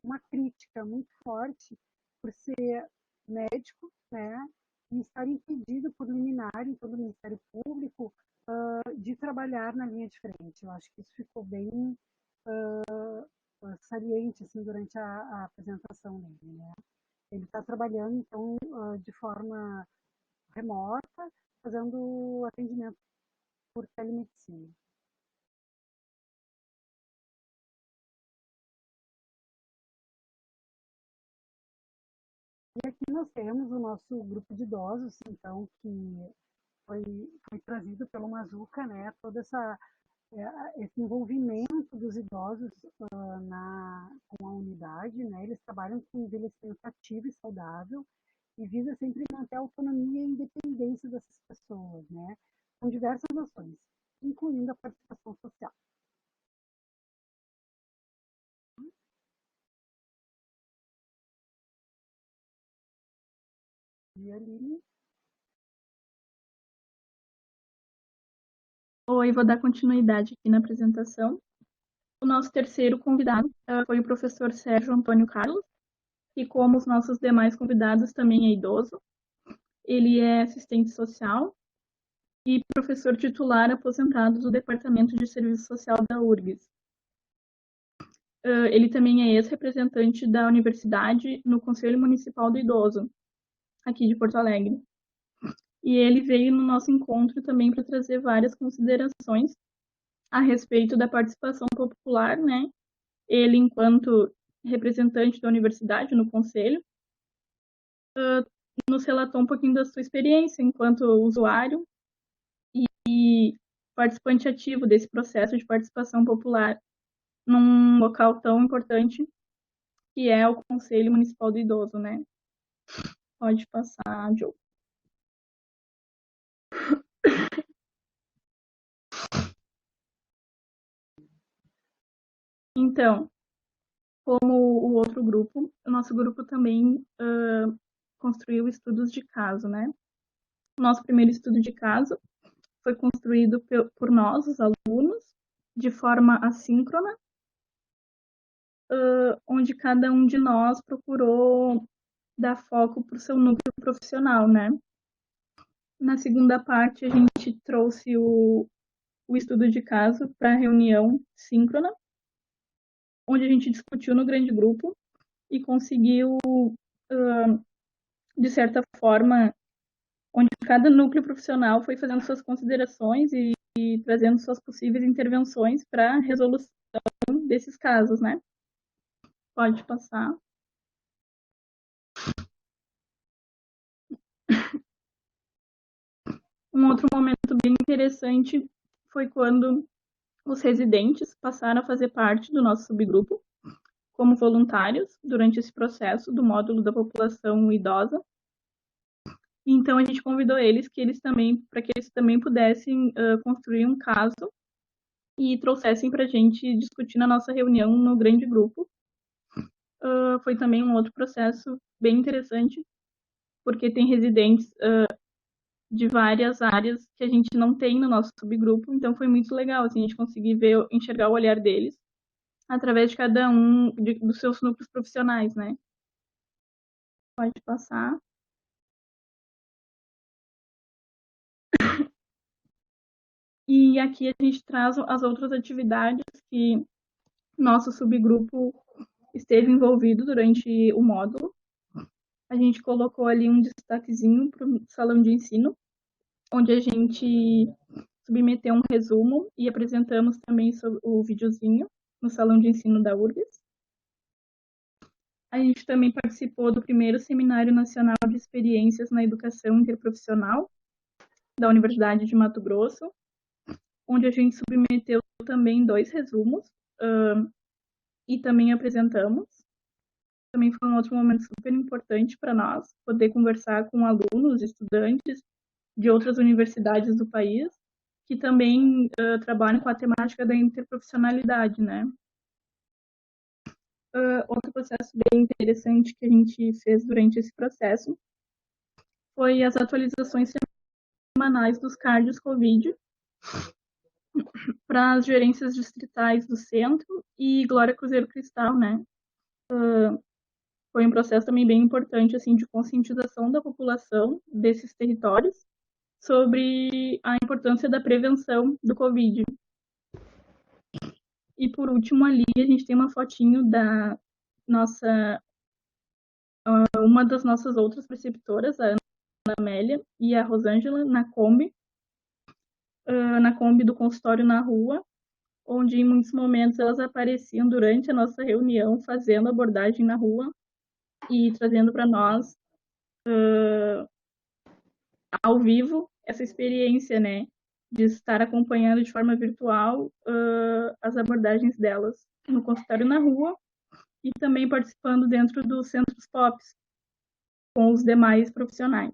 uma crítica muito forte por ser médico, né, e estar impedido por liminar em todo o Ministério Público de trabalhar na linha de frente. Eu acho que isso ficou bem saliente assim, durante a apresentação dele, né? Ele está trabalhando, então, de forma remota, fazendo atendimento por telemedicina. E aqui nós temos o nosso grupo de idosos, então, que foi trazido pelo Mazuca, né? Todo esse envolvimento dos idosos com a unidade, né? Eles trabalham com envelhecimento ativo e saudável e visa sempre manter a autonomia e a independência dessas pessoas, né? Com diversas ações, incluindo a participação social. E Aline? Oi, vou dar continuidade aqui na apresentação. O nosso terceiro convidado foi o professor Sérgio Antônio Carlos, que, como os nossos demais convidados, também é idoso. Ele é assistente social e professor titular aposentado do Departamento de Serviço Social da URGS. Ele também é ex-representante da universidade no Conselho Municipal do Idoso, aqui de Porto Alegre. E ele veio no nosso encontro também para trazer várias considerações a respeito da participação popular, né? Ele, enquanto representante da universidade no conselho, nos relatou um pouquinho da sua experiência enquanto usuário e participante ativo desse processo de participação popular num local tão importante que é o Conselho Municipal do Idoso, né? Pode passar, Joe. Então, como o outro grupo, o nosso grupo também construiu estudos de caso, né? O nosso primeiro estudo de caso foi construído por nós, os alunos, de forma assíncrona, onde cada um de nós procurou dar foco para o seu núcleo profissional, né? Na segunda parte, a gente trouxe o estudo de caso para a reunião síncrona, onde a gente discutiu no grande grupo e conseguiu, de certa forma, onde cada núcleo profissional foi fazendo suas considerações e trazendo suas possíveis intervenções para a resolução desses casos, né? Pode passar. Um outro momento bem interessante foi quando os residentes passaram a fazer parte do nosso subgrupo como voluntários durante esse processo do módulo da população idosa. Então a gente convidou eles para que eles também pudessem construir um caso e trouxessem para a gente discutir na nossa reunião no grande grupo. Foi também um outro processo bem interessante, porque tem residentes de várias áreas que a gente não tem no nosso subgrupo, então foi muito legal, assim, a gente conseguir enxergar o olhar deles através de cada um dos seus núcleos profissionais, né? Pode passar. E aqui a gente traz as outras atividades que nosso subgrupo esteve envolvido durante o módulo. A gente colocou ali um destaquezinho para o salão de ensino, onde a gente submeteu um resumo e apresentamos também o videozinho no salão de ensino da URGS. A gente também participou do primeiro Seminário Nacional de Experiências na Educação Interprofissional da Universidade de Mato Grosso, onde a gente submeteu também 2 resumos e também apresentamos. Também foi um outro momento super importante para nós, poder conversar com alunos, estudantes de outras universidades do país, que também trabalham com a temática da interprofissionalidade, né? Outro processo bem interessante que a gente fez durante esse processo foi as atualizações semanais dos cards Covid para as gerências distritais do centro e Glória Cruzeiro Cristal, né? Foi um processo também bem importante, assim, de conscientização da população desses territórios sobre a importância da prevenção do Covid. E por último ali a gente tem uma fotinho da nossa, uma das nossas outras preceptoras, a Ana Amélia e a Rosângela, na Kombi do consultório na rua, onde em muitos momentos elas apareciam durante a nossa reunião, fazendo abordagem na rua e trazendo para nós, ao vivo, essa experiência, né, de estar acompanhando de forma virtual as abordagens delas no consultório na rua e também participando dentro dos centros POPs com os demais profissionais.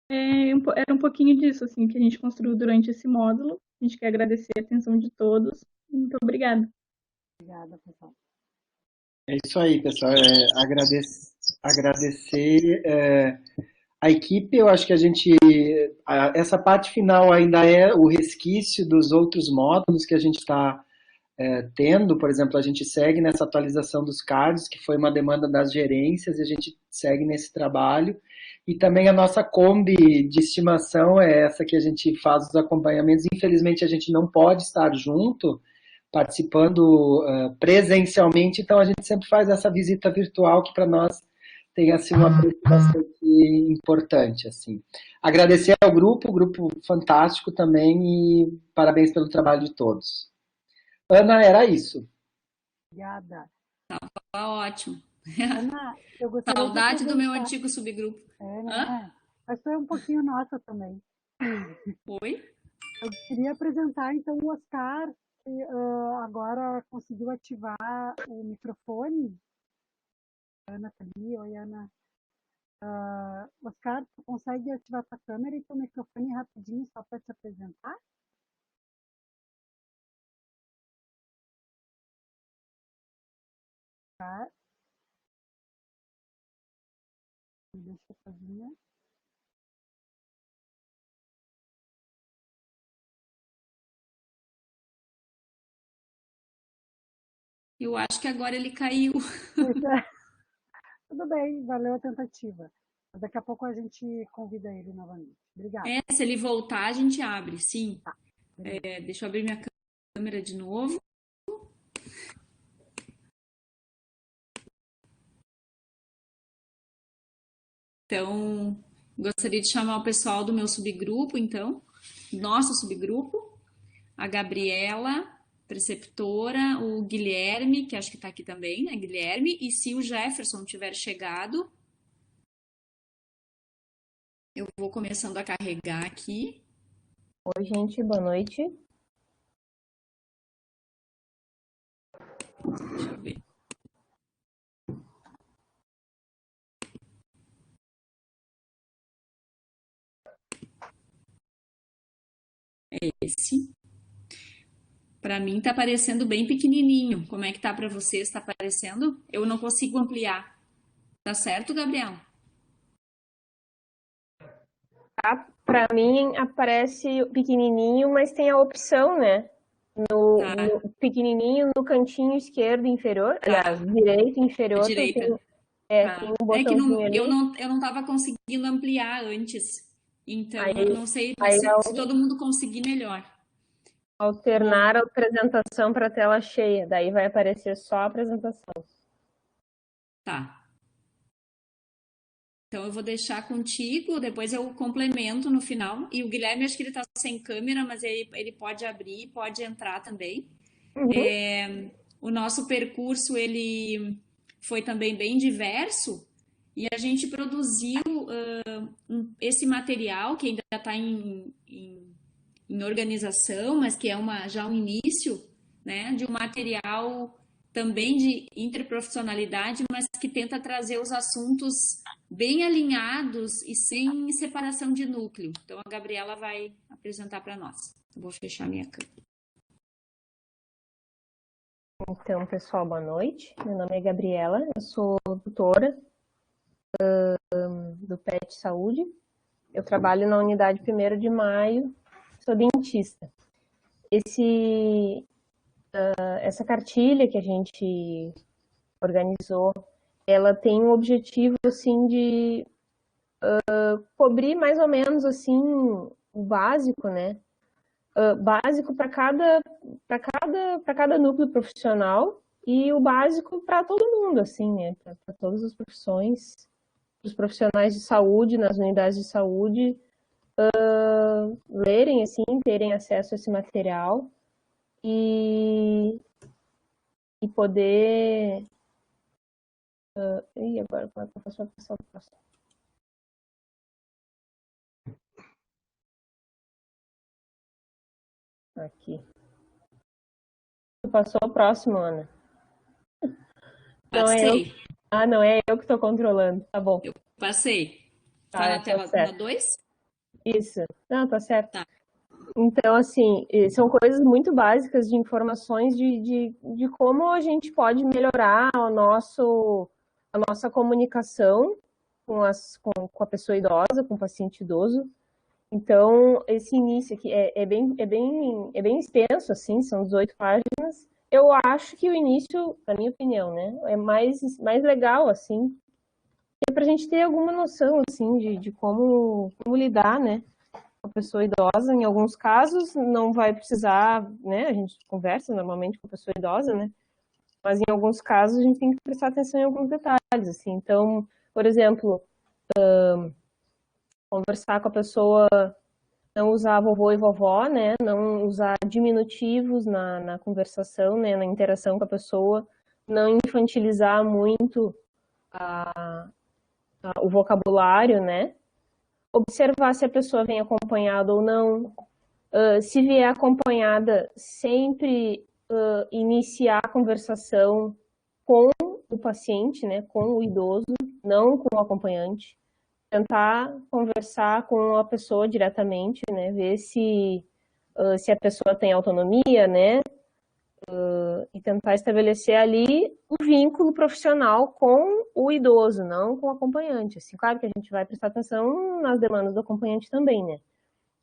Era um pouquinho disso, assim, que a gente construiu durante esse módulo. A gente quer agradecer a atenção de todos. Muito obrigada. Obrigada, pessoal. É isso aí, pessoal. Agradecer a equipe. Eu acho que essa parte final ainda é o resquício dos outros módulos que a gente está tendo. Por exemplo, a gente segue nessa atualização dos cards, que foi uma demanda das gerências, e a gente segue nesse trabalho. E também a nossa Kombi de estimação é essa que a gente faz os acompanhamentos. Infelizmente, a gente não pode estar junto, participando presencialmente, então a gente sempre faz essa visita virtual, que para nós tem assim, uma preço bastante importante. Assim. Agradecer ao grupo fantástico também, e parabéns pelo trabalho de todos. Ana, era isso. Obrigada. Tava ótimo. Ana, eu gostaria Saudade do meu antigo subgrupo. Né? Mas foi um pouquinho nossa também. Oi? Eu queria apresentar, então, o Oscar, que agora conseguiu ativar o microfone. A Ana está ali. Oi, Ana. Oscar, tu consegue ativar tua câmera e teu microfone rapidinho, só para te apresentar? Tá. Deixa eu fazer. Eu acho que agora ele caiu. Tudo bem, valeu a tentativa. Daqui a pouco a gente convida ele novamente. Obrigada. Se ele voltar, a gente abre, sim. Tá, deixa eu abrir minha câmera de novo. Então, gostaria de chamar o pessoal do meu subgrupo, então, nosso subgrupo, a Gabriela, preceptora, o Guilherme, que acho que está aqui também, né, Guilherme, e se o Jefferson tiver chegado, eu vou começando a carregar aqui. Oi, gente, boa noite. Deixa eu ver. É esse. Para mim tá parecendo bem pequenininho. Como é que tá para vocês? Tá aparecendo? Eu não consigo ampliar. Tá certo, Gabriel? Para mim aparece pequenininho, mas tem a opção, né? No pequenininho, no cantinho esquerdo inferior, aliás, direito inferior. Direita. Tem um botãozinho ali. Eu não tava conseguindo ampliar antes. Então, Aí, não sei aí se todo mundo conseguir melhor. alternar a apresentação para tela cheia, daí vai aparecer só a apresentação. Tá. Então, eu vou deixar contigo, depois eu complemento no final. E o Guilherme, acho que ele está sem câmera, mas ele pode abrir, pode entrar também. O nosso percurso, ele foi também bem diverso, e a gente produziu esse material, que ainda está em organização, mas que é já um início, né, de um material também de interprofissionalidade, mas que tenta trazer os assuntos bem alinhados e sem separação de núcleo. Então, a Gabriela vai apresentar para nós. Eu vou fechar minha câmera. Então, pessoal, boa noite. Meu nome é Gabriela, eu sou tutora do PET Saúde. Eu trabalho na unidade 1º de Maio, sou dentista. Essa cartilha que a gente organizou, ela tem um objetivo, assim, de cobrir mais ou menos, assim, o básico, né? Básico para cada núcleo profissional e o básico para todo mundo, assim, né? Para todas as profissões, os profissionais de saúde, nas unidades de saúde, lerem, assim, terem acesso a esse material e poder... E agora, como é que eu faço a apresentação do próximo? Aqui. Tu passou o próximo, Ana? Não é eu. Passei. Ah, não é eu que estou controlando. Tá bom. Eu passei. Tá Tá, na tela certo. 2? Isso. Não, tá certo. Tá. Então, assim, são coisas muito básicas de informações de como a gente pode melhorar a nossa comunicação com a pessoa idosa, com o paciente idoso. Então, esse início aqui é bem extenso, assim, são 18 páginas. Eu acho que o início, na minha opinião, né, é mais legal, assim, para a gente ter alguma noção, assim, de como lidar, né, com a pessoa idosa. Em alguns casos, não vai precisar, né, a gente conversa normalmente com a pessoa idosa, né, mas em alguns casos a gente tem que prestar atenção em alguns detalhes, assim. Então, por exemplo, conversar com a pessoa, não usar vovô e vovó, né? Não usar diminutivos na conversação, né? Na interação com a pessoa, não infantilizar muito o vocabulário, né? Observar se a pessoa vem acompanhada ou não. Se vier acompanhada, sempre iniciar a conversação com o paciente, né? Com o idoso, não com o acompanhante. Tentar conversar com a pessoa diretamente, né? Ver se a pessoa tem autonomia, né? E tentar estabelecer ali um vínculo profissional com o idoso, não com o acompanhante. Assim, claro que a gente vai prestar atenção nas demandas do acompanhante também, né?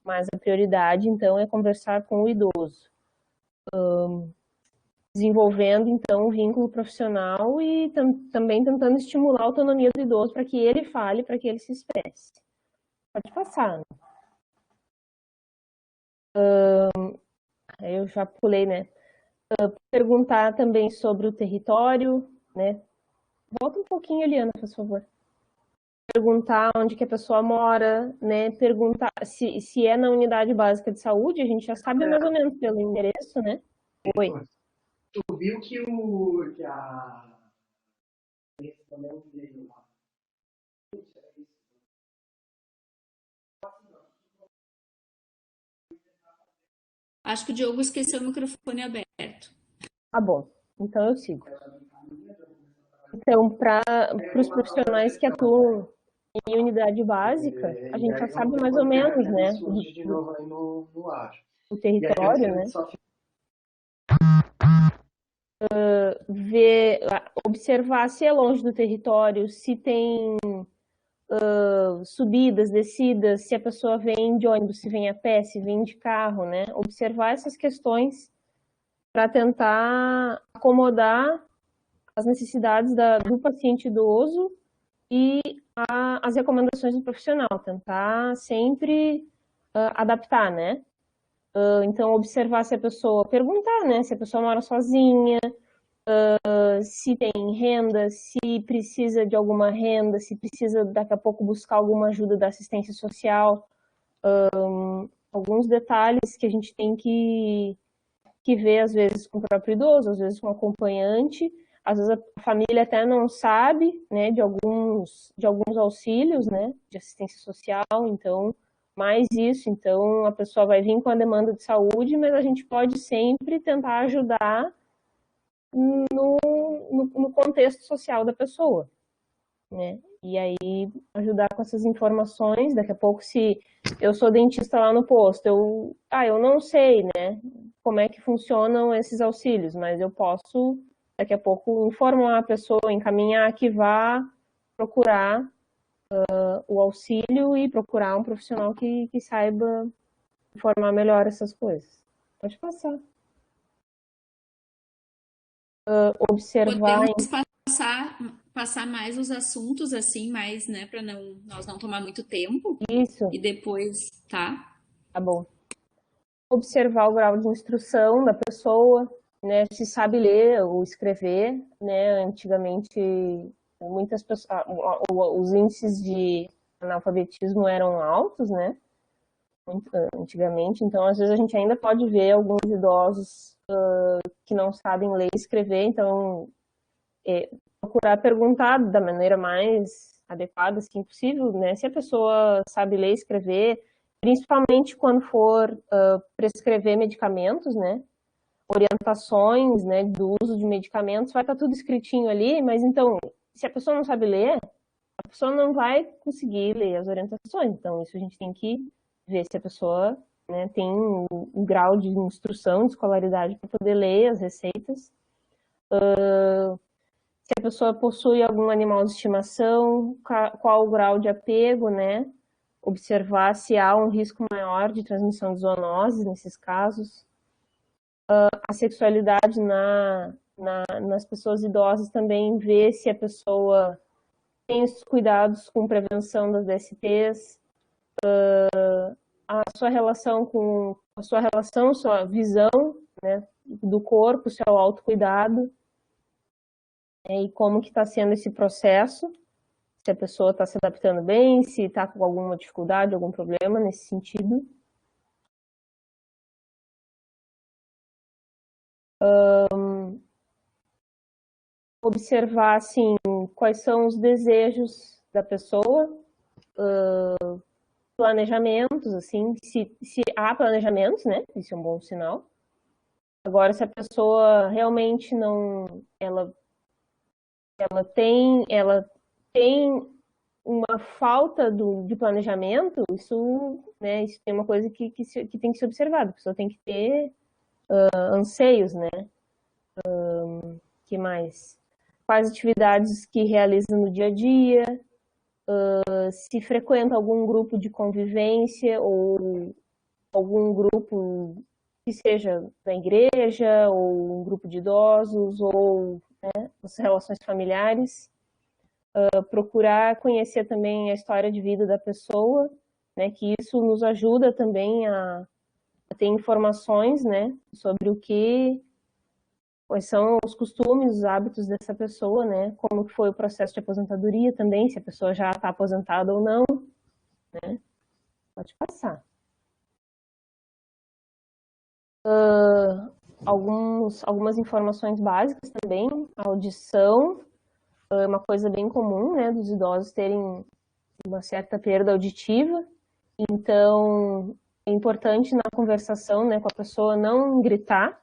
Mas a prioridade, então, é conversar com o idoso. Desenvolvendo, então, um vínculo profissional e também tentando estimular a autonomia do idoso para que ele fale, para que ele se expresse. Pode passar, né? Eu já pulei, né? Perguntar também sobre o território, né? Volta um pouquinho, Eliana, por favor. Perguntar onde que a pessoa mora, né? Perguntar se é na unidade básica de saúde, a gente já sabe mais ou menos pelo endereço, né? Oi. Tu viu que a... Acho que o Diogo esqueceu o microfone aberto. Tá bom, então eu sigo. Então, para os profissionais que atuam em unidade básica, a gente já sabe mais ou menos, né? O território, né? Observar se é longe do território, se tem subidas, descidas, se a pessoa vem de ônibus, se vem a pé, se vem de carro, né? Observar essas questões para tentar acomodar as necessidades do paciente idoso e as recomendações do profissional, tentar sempre adaptar, né? Então, observar se a pessoa, perguntar, né? Se a pessoa mora sozinha, se tem renda, se precisa de alguma renda, se precisa daqui a pouco buscar alguma ajuda da assistência social. Alguns detalhes que a gente tem que ver, às vezes, com o próprio idoso, às vezes com o acompanhante. Às vezes a família até não sabe, né, de alguns auxílios, né, de assistência social, então, mais isso. Então, a pessoa vai vir com a demanda de saúde, mas a gente pode sempre tentar ajudar no contexto social da pessoa, né? E aí, ajudar com essas informações. Daqui a pouco, se eu sou dentista lá no posto, eu não sei, né, como é que funcionam esses auxílios, mas eu posso, daqui a pouco, informar a pessoa, encaminhar que vá procurar o auxílio e procurar um profissional que saiba informar melhor essas coisas. Pode passar. Observar... Podemos passar mais os assuntos, assim, mais, né, para nós não tomar muito tempo. Isso. E depois, tá? Tá bom. Observar o grau de instrução da pessoa, né, se sabe ler ou escrever, né, antigamente muitas pessoas, os índices de analfabetismo eram altos, né, antigamente, então às vezes a gente ainda pode ver alguns idosos que não sabem ler e escrever, então procurar perguntar da maneira mais adequada, assim, possível, né, se a pessoa sabe ler e escrever, principalmente quando for prescrever medicamentos, né, orientações, né, do uso de medicamentos, vai estar tudo escritinho ali, mas então, se a pessoa não sabe ler, a pessoa não vai conseguir ler as orientações, então isso a gente tem que ver se a pessoa, né, tem um grau de instrução, de escolaridade para poder ler as receitas, se a pessoa possui algum animal de estimação, qual o grau de apego, né, observar se há um risco maior de transmissão de zoonoses nesses casos. A sexualidade nas pessoas idosas também, ver se a pessoa tem os cuidados com prevenção das DSTs, a sua relação sua visão, né, do corpo, seu autocuidado, e como que está sendo esse processo, se a pessoa está se adaptando bem, se está com alguma dificuldade, algum problema nesse sentido. Observar, assim, quais são os desejos da pessoa, planejamentos, assim, se há planejamentos, né, isso é um bom sinal. Agora, se a pessoa realmente não, ela tem uma falta de planejamento, isso, né, isso tem uma coisa que tem que ser observada, a pessoa tem que ter anseios, né, que mais? Quais atividades que realiza no dia a dia, se frequenta algum grupo de convivência ou algum grupo que seja da igreja ou um grupo de idosos ou, né, as relações familiares. Procurar conhecer também a história de vida da pessoa, né, que isso nos ajuda também a ter informações, né, sobre quais são os costumes, os hábitos dessa pessoa, né? Como que foi o processo de aposentadoria também, se a pessoa já está aposentada ou não, né? Pode passar. Algumas informações básicas também, a audição é uma coisa bem comum, né? Dos idosos terem uma certa perda auditiva, então é importante na conversação, né, com a pessoa não gritar,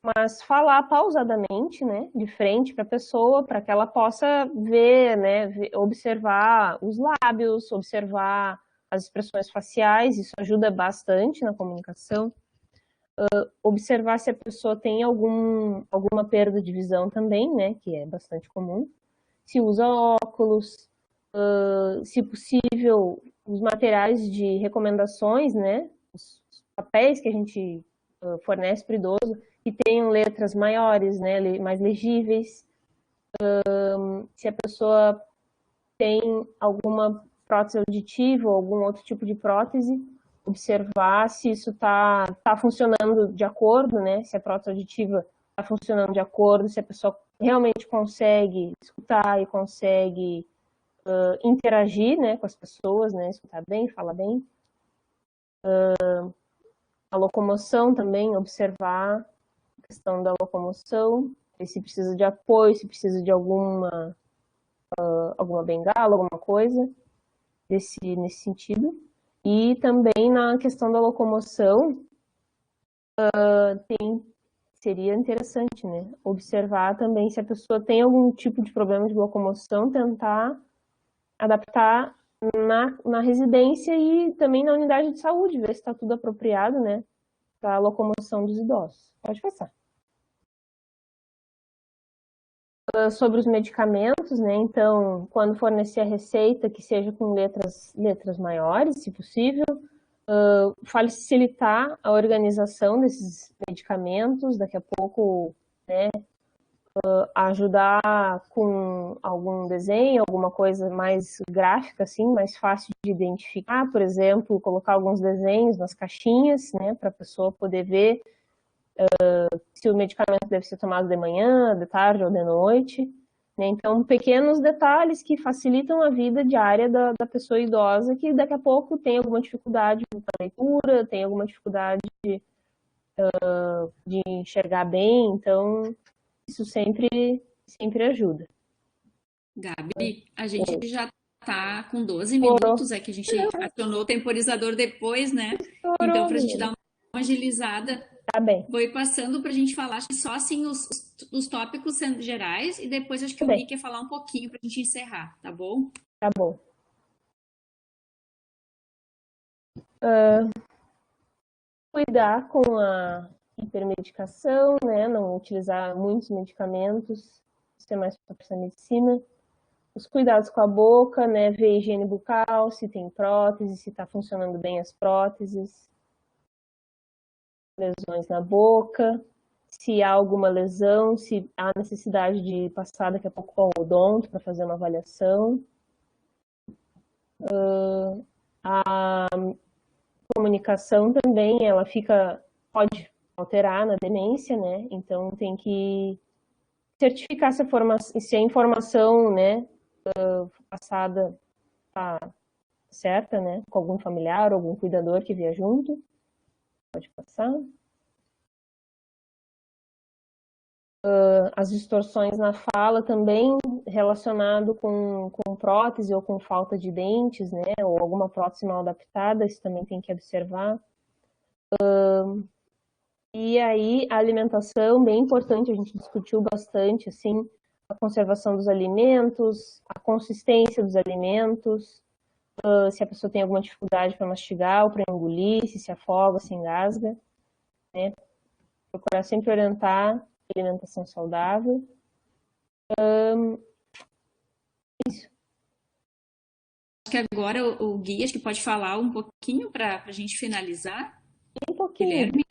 mas falar pausadamente, né, de frente para a pessoa, para que ela possa ver, né, observar os lábios, observar as expressões faciais, isso ajuda bastante na comunicação. Observar se a pessoa tem alguma perda de visão também, né, que é bastante comum. Se usa óculos, se possível, os materiais de recomendações, né, os papéis que a gente fornece para o idoso, que tenham letras maiores, né, mais legíveis. Se a pessoa tem alguma prótese auditiva ou algum outro tipo de prótese, observar se isso tá funcionando de acordo, né? Se a prótese auditiva está funcionando de acordo, se a pessoa realmente consegue escutar e consegue interagir, né, com as pessoas, né? Escutar bem, falar bem. A locomoção também, observar a questão da locomoção, se precisa de apoio, se precisa de alguma bengala, alguma coisa nesse sentido. E também na questão da locomoção, seria interessante, né, observar também se a pessoa tem algum tipo de problema de locomoção, tentar adaptar na residência e também na unidade de saúde, ver se está tudo apropriado, né, para a locomoção dos idosos. Pode passar. Sobre os medicamentos, né, então, quando fornecer a receita, que seja com letras maiores, se possível, facilitar a organização desses medicamentos, daqui a pouco, né, ajudar com algum desenho, alguma coisa mais gráfica, assim, mais fácil de identificar, por exemplo, colocar alguns desenhos nas caixinhas, né, para a pessoa poder ver se o medicamento deve ser tomado de manhã, de tarde ou de noite, né? Então, pequenos detalhes que facilitam a vida diária da pessoa idosa, que daqui a pouco tem alguma dificuldade com a leitura, tem alguma dificuldade de enxergar bem, então isso sempre ajuda. Gabi, a gente já está com 12 minutos, é que a gente acionou o temporizador depois, né? Então, para a gente dar uma agilizada, tá bem. Vou ir passando para a gente falar, acho que só assim os tópicos gerais, e depois acho que o Gui quer falar um pouquinho para a gente encerrar, tá bom? Tá bom. Cuidar com a hipermedicação, né? Não utilizar muitos medicamentos, ser mais para a medicina. Os cuidados com a boca, né? Ver a higiene bucal, se tem prótese, se está funcionando bem as próteses. Lesões na boca, se há alguma lesão, se há necessidade de passar daqui a pouco ao odonto para fazer uma avaliação. A comunicação também, ela pode alterar na demência, né? Então tem que certificar se a informação, né, passada está certa, né, com algum familiar, algum cuidador que vier junto. Pode passar. As distorções na fala também relacionado com prótese ou com falta de dentes, né? Ou alguma prótese mal adaptada, isso também tem que observar. E aí a alimentação, bem importante, a gente discutiu bastante, assim, a conservação dos alimentos, a consistência dos alimentos, se a pessoa tem alguma dificuldade para mastigar ou para engolir, se afoga, se engasga, né? Procurar sempre orientar alimentação saudável. Isso. Acho que agora o Gui acho que pode falar um pouquinho para a gente finalizar. Bem pouquinho. Guilherme?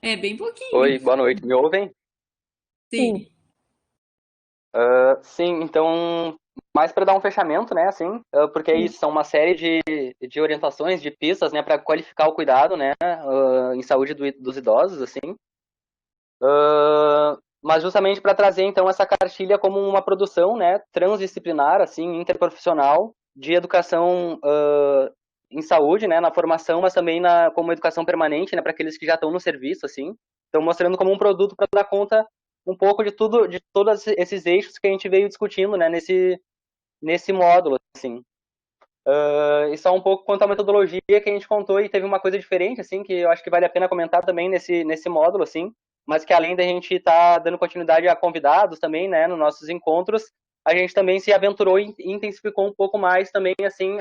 É, bem pouquinho. Oi, boa noite. Me ouvem? Sim. Sim, então, mais para dar um fechamento, né, assim, porque é isso, são uma série de orientações, de pistas, né, para qualificar o cuidado, né, em saúde dos idosos, assim. Mas justamente para trazer, então, essa cartilha como uma produção, né, transdisciplinar, assim, interprofissional, de educação em saúde, né, na formação, mas também como educação permanente, né, para aqueles que já estão no serviço, assim. Então, mostrando como um produto para dar conta um pouco de todos esses eixos que a gente veio discutindo, né, nesse módulo, assim. E só um pouco quanto à metodologia que a gente contou, e teve uma coisa diferente, assim, que eu acho que vale a pena comentar também nesse módulo, assim, mas que além da gente estar dando continuidade a convidados também, né, nos nossos encontros, a gente também se aventurou e intensificou um pouco mais também, assim,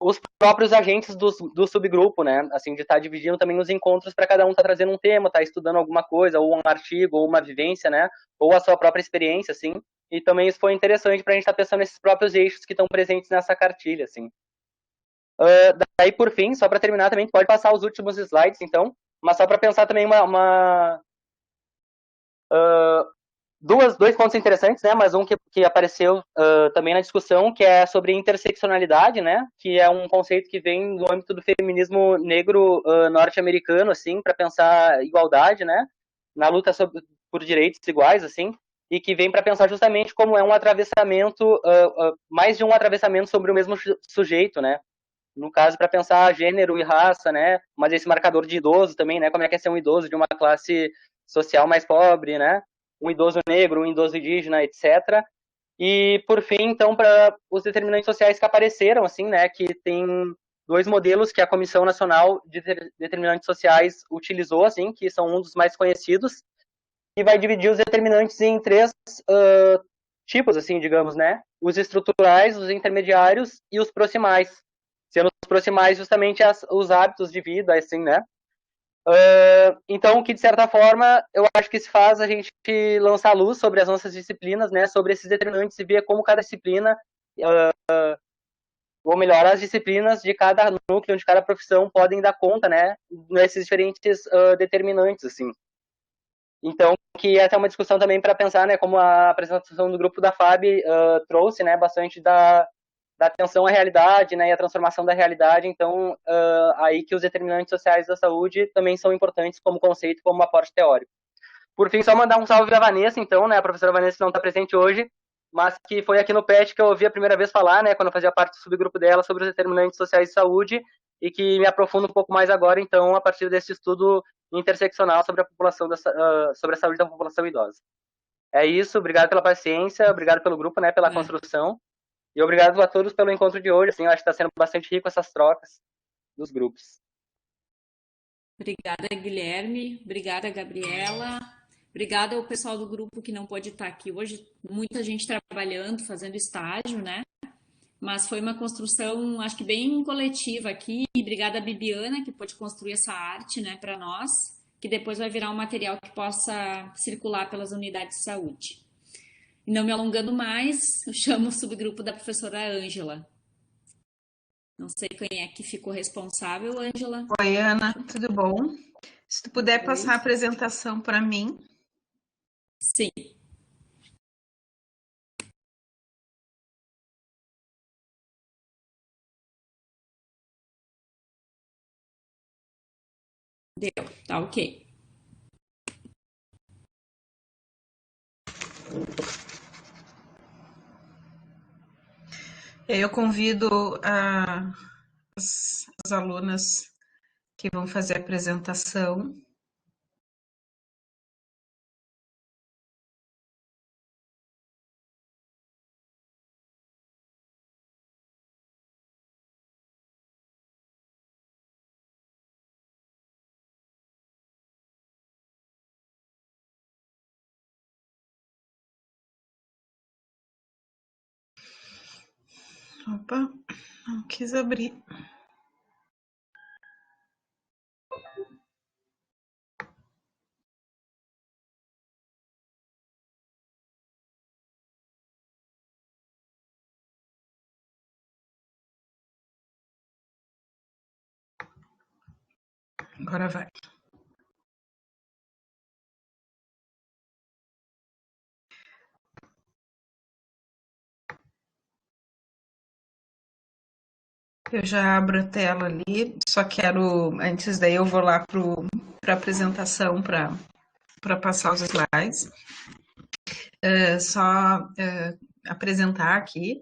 os próprios agentes do subgrupo, né, assim, de estar dividindo também os encontros para cada um estar trazendo um tema, estar estudando alguma coisa, ou um artigo, ou uma vivência, né, ou a sua própria experiência, assim, e também isso foi interessante para a gente estar pensando nesses próprios eixos que estão presentes nessa cartilha, assim. Daí, por fim, só para terminar também, pode passar os últimos slides, então, mas só para pensar também dois pontos interessantes, né? Mas um que apareceu também na discussão, que é sobre interseccionalidade, né? Que é um conceito que vem do âmbito do feminismo negro norte-americano, assim, para pensar igualdade, né? Na luta por direitos iguais, assim, e que vem para pensar justamente como é um atravessamento, mais de um atravessamento sobre o mesmo sujeito, né? No caso, para pensar gênero e raça, né? Mas esse marcador de idoso também, né? Como é que é ser um idoso de uma classe social mais pobre, né? Um idoso negro, um idoso indígena, etc. E, por fim, então, para os determinantes sociais que apareceram, assim, né? Que tem dois modelos que a Comissão Nacional de Determinantes Sociais utilizou, assim, que são um dos mais conhecidos, e vai dividir os determinantes em três tipos, assim, digamos, né? Os estruturais, os intermediários e os proximais. Sendo os proximais justamente os hábitos de vida, assim, né? Então, que de certa forma, eu acho que se faz a gente lançar luz sobre as nossas disciplinas, né? Sobre esses determinantes e ver como cada disciplina, ou melhor, as disciplinas de cada núcleo, de cada profissão podem dar conta, né? Nesses diferentes determinantes, assim. Então, que é até uma discussão também para pensar, né, como a apresentação do grupo da FAB trouxe, né, bastante da atenção à realidade, né, e a transformação da realidade. Então, aí que os determinantes sociais da saúde também são importantes como conceito, como aporte teórico. Por fim, só mandar um salve para a Vanessa, então, né, a professora Vanessa que não está presente hoje, mas que foi aqui no PET que eu ouvi a primeira vez falar, né, quando eu fazia parte do subgrupo dela sobre os determinantes sociais de saúde, e que me aprofundo um pouco mais agora, então, a partir desse estudo interseccional sobre a população sobre a saúde da população idosa. É isso, obrigado pela paciência, obrigado pelo grupo, né, pela construção, e obrigado a todos pelo encontro de hoje, assim, eu acho que está sendo bastante rico essas trocas dos grupos. Obrigada, Guilherme, obrigada, Gabriela, obrigada ao pessoal do grupo que não pôde estar aqui hoje, muita gente trabalhando, fazendo estágio, né? Mas foi uma construção, acho que bem coletiva aqui. E obrigada a Bibiana, que pôde construir essa arte, né, para nós, que depois vai virar um material que possa circular pelas unidades de saúde. E não me alongando mais, eu chamo o subgrupo da professora Ângela. Não sei quem é que ficou responsável, Ângela. Oi, Ana, tudo bom? Se tu puder passar a apresentação para mim. Sim. Deu, tá ok. Eu convido as alunas que vão fazer a apresentação. Opa, não quis abrir. Agora vai. Eu já abro a tela ali, só quero, antes daí eu vou lá para a apresentação para passar os slides. Apresentar aqui.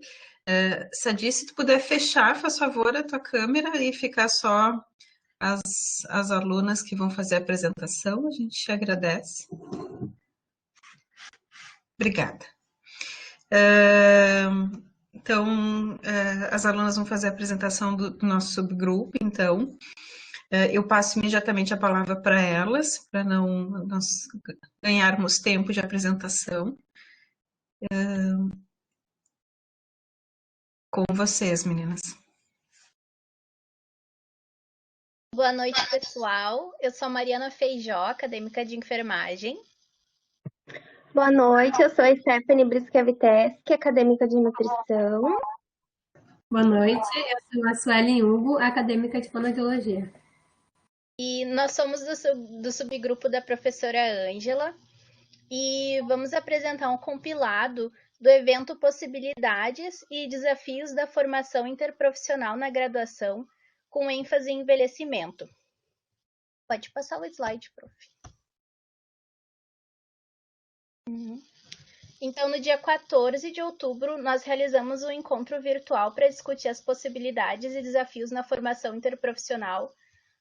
Sadi, se tu puder fechar, faz favor, a tua câmera e ficar só as alunas que vão fazer a apresentação, a gente te agradece. Obrigada. Então, as alunas vão fazer a apresentação do nosso subgrupo, então, eu passo imediatamente a palavra para elas, para nós ganharmos tempo de apresentação. Com vocês, meninas. Boa noite, pessoal. Eu sou a Mariana Feijó, acadêmica de enfermagem. Boa noite, eu sou a Stephanie Briskevites, acadêmica de nutrição. Boa noite, eu sou a Suelen Hugo, acadêmica de fonoaudiologia. E nós somos do subgrupo da professora Ângela. e vamos apresentar um compilado do evento Possibilidades e Desafios da Formação Interprofissional na Graduação, com ênfase em envelhecimento. Pode passar o slide, prof. Então, no dia 14 de outubro, nós realizamos um encontro virtual para discutir as possibilidades e desafios na formação interprofissional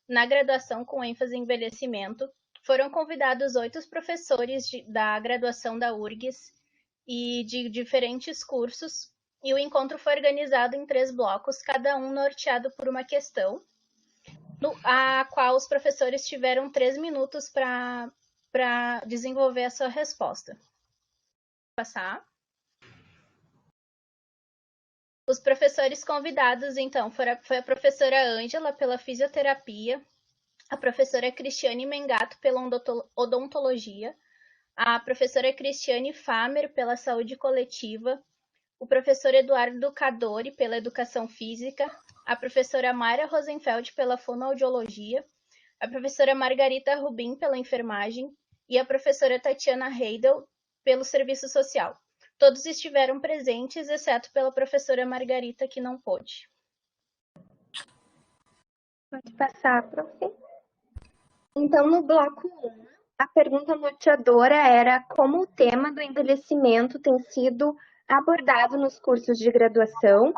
na graduação com ênfase em envelhecimento. Foram convidados 8 professores da graduação da URGS e de diferentes cursos, e o encontro foi organizado em 3 blocos, cada um norteado por uma questão, a qual os professores tiveram 3 minutos para desenvolver a sua resposta. Passar. Os professores convidados, então, foi a professora Ângela, pela fisioterapia, a professora Cristiane Mengato, pela odontologia, a professora Cristiane Famer, pela saúde coletiva, o professor Eduardo Cadori, pela educação física, a professora Mayra Rosenfeld, pela fonoaudiologia, a professora Margarita Rubim, pela enfermagem, e a professora Tatiana Heidel, pelo serviço social. Todos estiveram presentes, exceto pela professora Margarita, que não pôde. Pode passar, prof. Então, no bloco 1, a pergunta norteadora era como o tema do envelhecimento tem sido abordado nos cursos de graduação,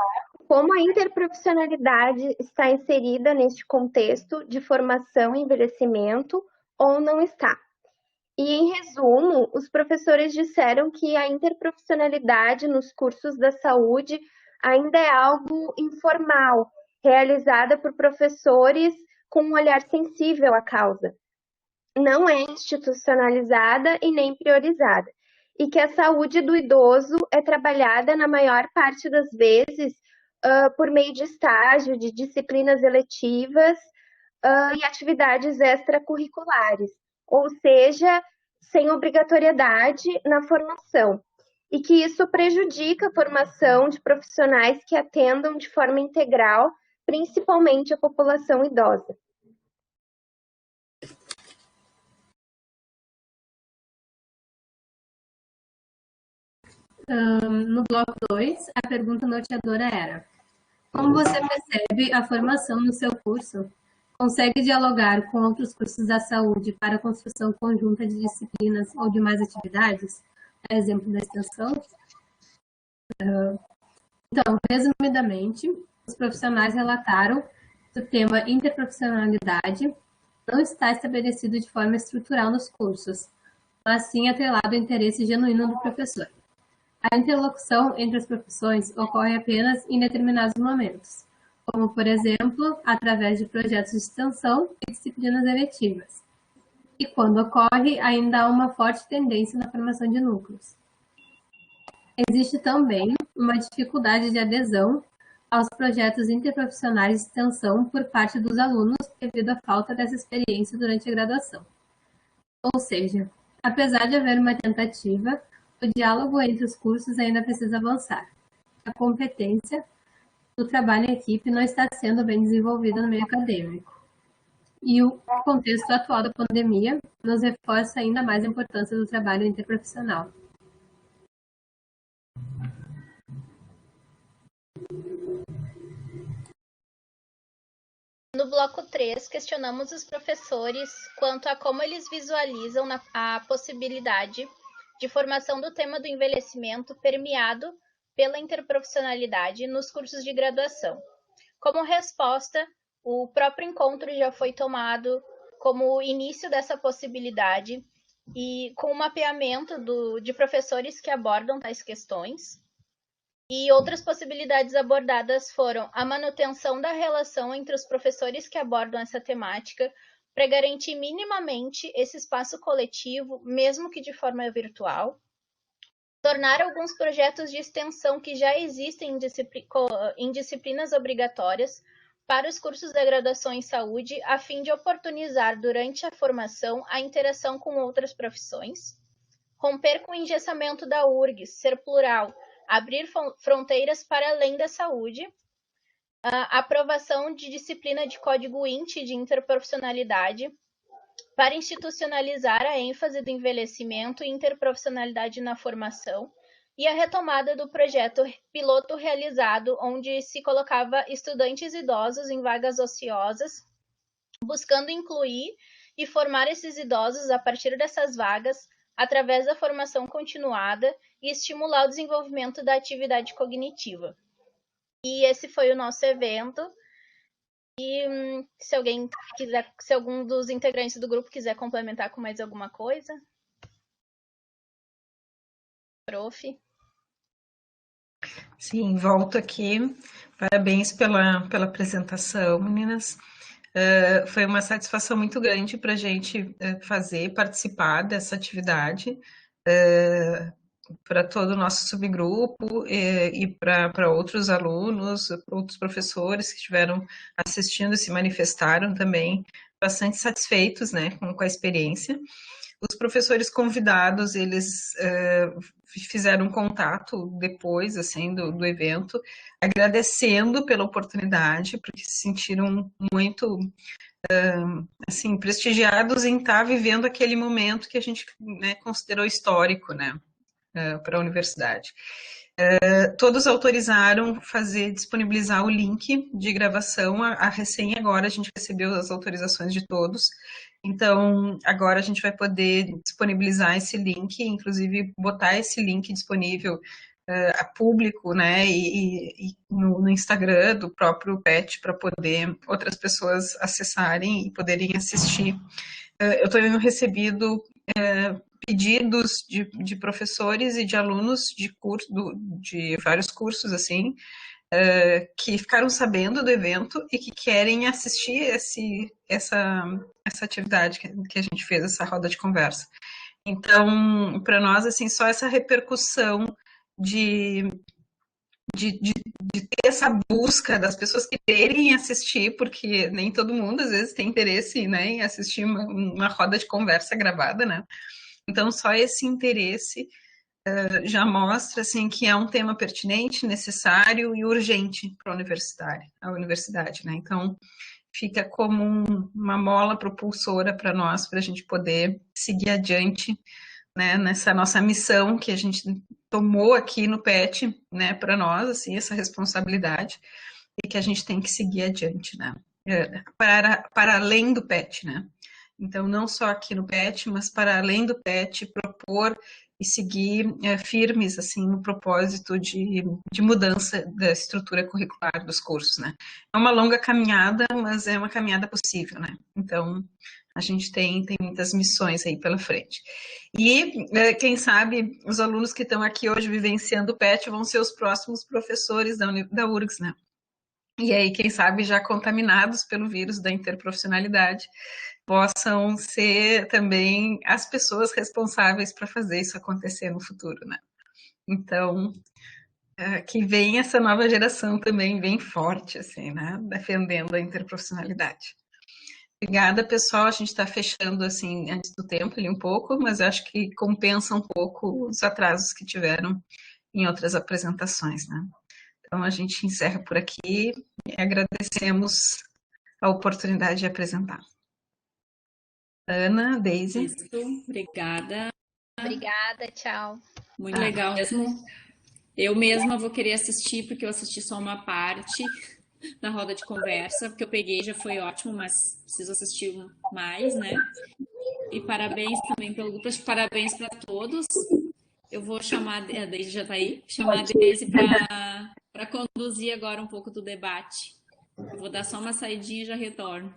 como a interprofissionalidade está inserida neste contexto de formação e envelhecimento ou não está. E, em resumo, os professores disseram que a interprofissionalidade nos cursos da saúde ainda é algo informal, realizada por professores com um olhar sensível à causa. Não é institucionalizada e nem priorizada. E que a saúde do idoso é trabalhada, na maior parte das vezes, por meio de estágio, de disciplinas eletivas e atividades extracurriculares. Ou seja, sem obrigatoriedade na formação, e que isso prejudica a formação de profissionais que atendam de forma integral, principalmente a população idosa. No bloco 2, a pergunta norteadora era: como você percebe a formação no seu curso? Consegue dialogar com outros cursos da saúde para a construção conjunta de disciplinas ou de mais atividades? Exemplo da extensão. Então, resumidamente, os profissionais relataram que o tema interprofissionalidade não está estabelecido de forma estrutural nos cursos, mas sim atrelado ao interesse genuíno do professor. A interlocução entre as profissões ocorre apenas em determinados momentos, como, por exemplo, através de projetos de extensão e disciplinas eletivas. E quando ocorre, ainda há uma forte tendência na formação de núcleos. Existe também uma dificuldade de adesão aos projetos interprofissionais de extensão por parte dos alunos devido à falta dessa experiência durante a graduação. Ou seja, apesar de haver uma tentativa, o diálogo entre os cursos ainda precisa avançar. A competência do trabalho em equipe não está sendo bem desenvolvida no meio acadêmico. E o contexto atual da pandemia nos reforça ainda mais a importância do trabalho interprofissional. No bloco 3, questionamos os professores quanto a como eles visualizam a possibilidade de formação do tema do envelhecimento permeado pela interprofissionalidade nos cursos de graduação. Como resposta, o próprio encontro já foi tomado como o início dessa possibilidade e com o mapeamento de professores que abordam tais questões. E outras possibilidades abordadas foram a manutenção da relação entre os professores que abordam essa temática para garantir minimamente esse espaço coletivo, mesmo que de forma virtual, tornar alguns projetos de extensão que já existem em disciplinas obrigatórias para os cursos da graduação em saúde, a fim de oportunizar durante a formação a interação com outras profissões, romper com o engessamento da URGS, ser plural, abrir fronteiras para além da saúde, a aprovação de disciplina de código INT de interprofissionalidade, para institucionalizar a ênfase do envelhecimento e interprofissionalidade na formação, e a retomada do projeto piloto realizado, onde se colocava estudantes idosos em vagas ociosas, buscando incluir e formar esses idosos a partir dessas vagas, através da formação continuada e estimular o desenvolvimento da atividade cognitiva. E esse foi o nosso evento. E se alguém quiser, se algum dos integrantes do grupo quiser complementar com mais alguma coisa. Prof. Sim, volto aqui. Parabéns pela apresentação, meninas. Foi uma satisfação muito grande para a gente participar dessa atividade, para todo o nosso subgrupo e para outros alunos, outros professores que estiveram assistindo e se manifestaram também bastante satisfeitos, né, com a experiência. Os professores convidados, eles fizeram um contato depois, assim, do evento, agradecendo pela oportunidade, porque se sentiram muito, assim, prestigiados em estar vivendo aquele momento que a gente, né, considerou histórico, né, para a universidade. Todos autorizaram disponibilizar o link de gravação, a recém agora a gente recebeu as autorizações de todos, então agora a gente vai poder disponibilizar esse link, inclusive botar esse link disponível a público, né, e no Instagram do próprio PET, para poder outras pessoas acessarem e poderem assistir. Eu tenho recebido pedidos de professores e de alunos de vários cursos, assim, que ficaram sabendo do evento e que querem assistir essa atividade que a gente fez, essa roda de conversa. Então, para nós, assim, só essa repercussão de ter essa busca das pessoas que querem assistir, porque nem todo mundo, às vezes, tem interesse, né, em assistir uma roda de conversa gravada, né? Então, só esse interesse já mostra, assim, que é um tema pertinente, necessário e urgente para a universidade, né? Então, fica como uma mola propulsora para nós, para a gente poder seguir adiante, né, nessa nossa missão que a gente tomou aqui no PET, né, para nós, assim, essa responsabilidade, e que a gente tem que seguir adiante, né? Para além do PET, né? Então, não só aqui no PET, mas para além do PET, propor e seguir firmes, assim, no propósito de mudança da estrutura curricular dos cursos, né? É uma longa caminhada, mas é uma caminhada possível, né? Então, a gente tem muitas missões aí pela frente. E, quem sabe, os alunos que estão aqui hoje vivenciando o PET vão ser os próximos professores da URGS, né? E aí, quem sabe, já contaminados pelo vírus da interprofissionalidade, possam ser também as pessoas responsáveis para fazer isso acontecer no futuro, né? Então, que vem essa nova geração também bem forte, assim, né? Defendendo a interprofissionalidade. Obrigada, pessoal. A gente está fechando, assim, antes do tempo ali um pouco, mas acho que compensa um pouco os atrasos que tiveram em outras apresentações, né? Então, a gente encerra por aqui e agradecemos a oportunidade de apresentar. Ana, Daisy. Isso, obrigada. Obrigada, tchau. Muito legal mesmo. Eu mesma vou querer assistir, porque eu assisti só uma parte da roda de conversa, porque eu peguei, já foi ótimo, mas preciso assistir mais, né? E parabéns também pelo grupo, parabéns para todos. Eu vou chamar, a Daisy já está aí, chamar a Daisy para conduzir agora um pouco do debate. Eu vou dar só uma saidinha e já retorno.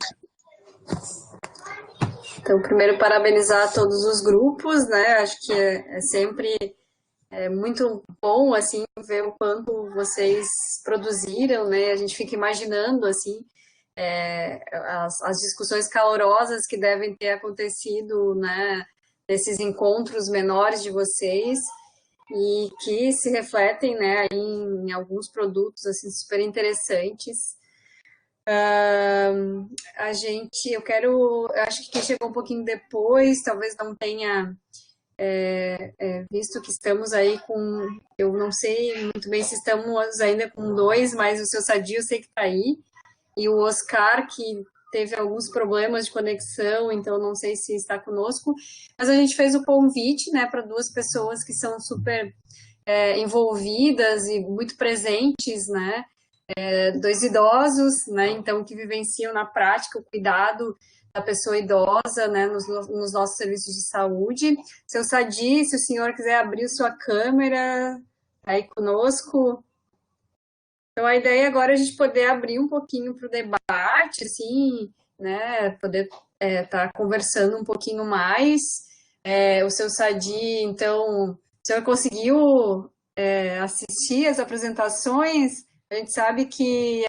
Então, primeiro, parabenizar todos os grupos, né? Acho que é sempre muito bom, assim, ver o quanto vocês produziram, né? A gente fica imaginando, assim, as discussões calorosas que devem ter acontecido, né? Nesses encontros menores de vocês e que se refletem, né? Em alguns produtos, assim, super interessantes. Eu acho que quem chegou um pouquinho depois, talvez não tenha visto que estamos aí eu não sei muito bem se estamos ainda com 2, mas o seu Sadio eu sei que está aí, e o Oscar, que teve alguns problemas de conexão, então não sei se está conosco, mas a gente fez o convite, né, para 2 pessoas que são super envolvidas e muito presentes, né, 2 idosos, né, então que vivenciam na prática o cuidado da pessoa idosa, né, nos nossos serviços de saúde. Seu Sadi, se o senhor quiser abrir sua câmera, tá aí conosco. Então, a ideia agora é a gente poder abrir um pouquinho para o debate, assim, né, poder tá conversando um pouquinho mais. O seu Sadi, então, o senhor conseguiu assistir as apresentações? A gente sabe que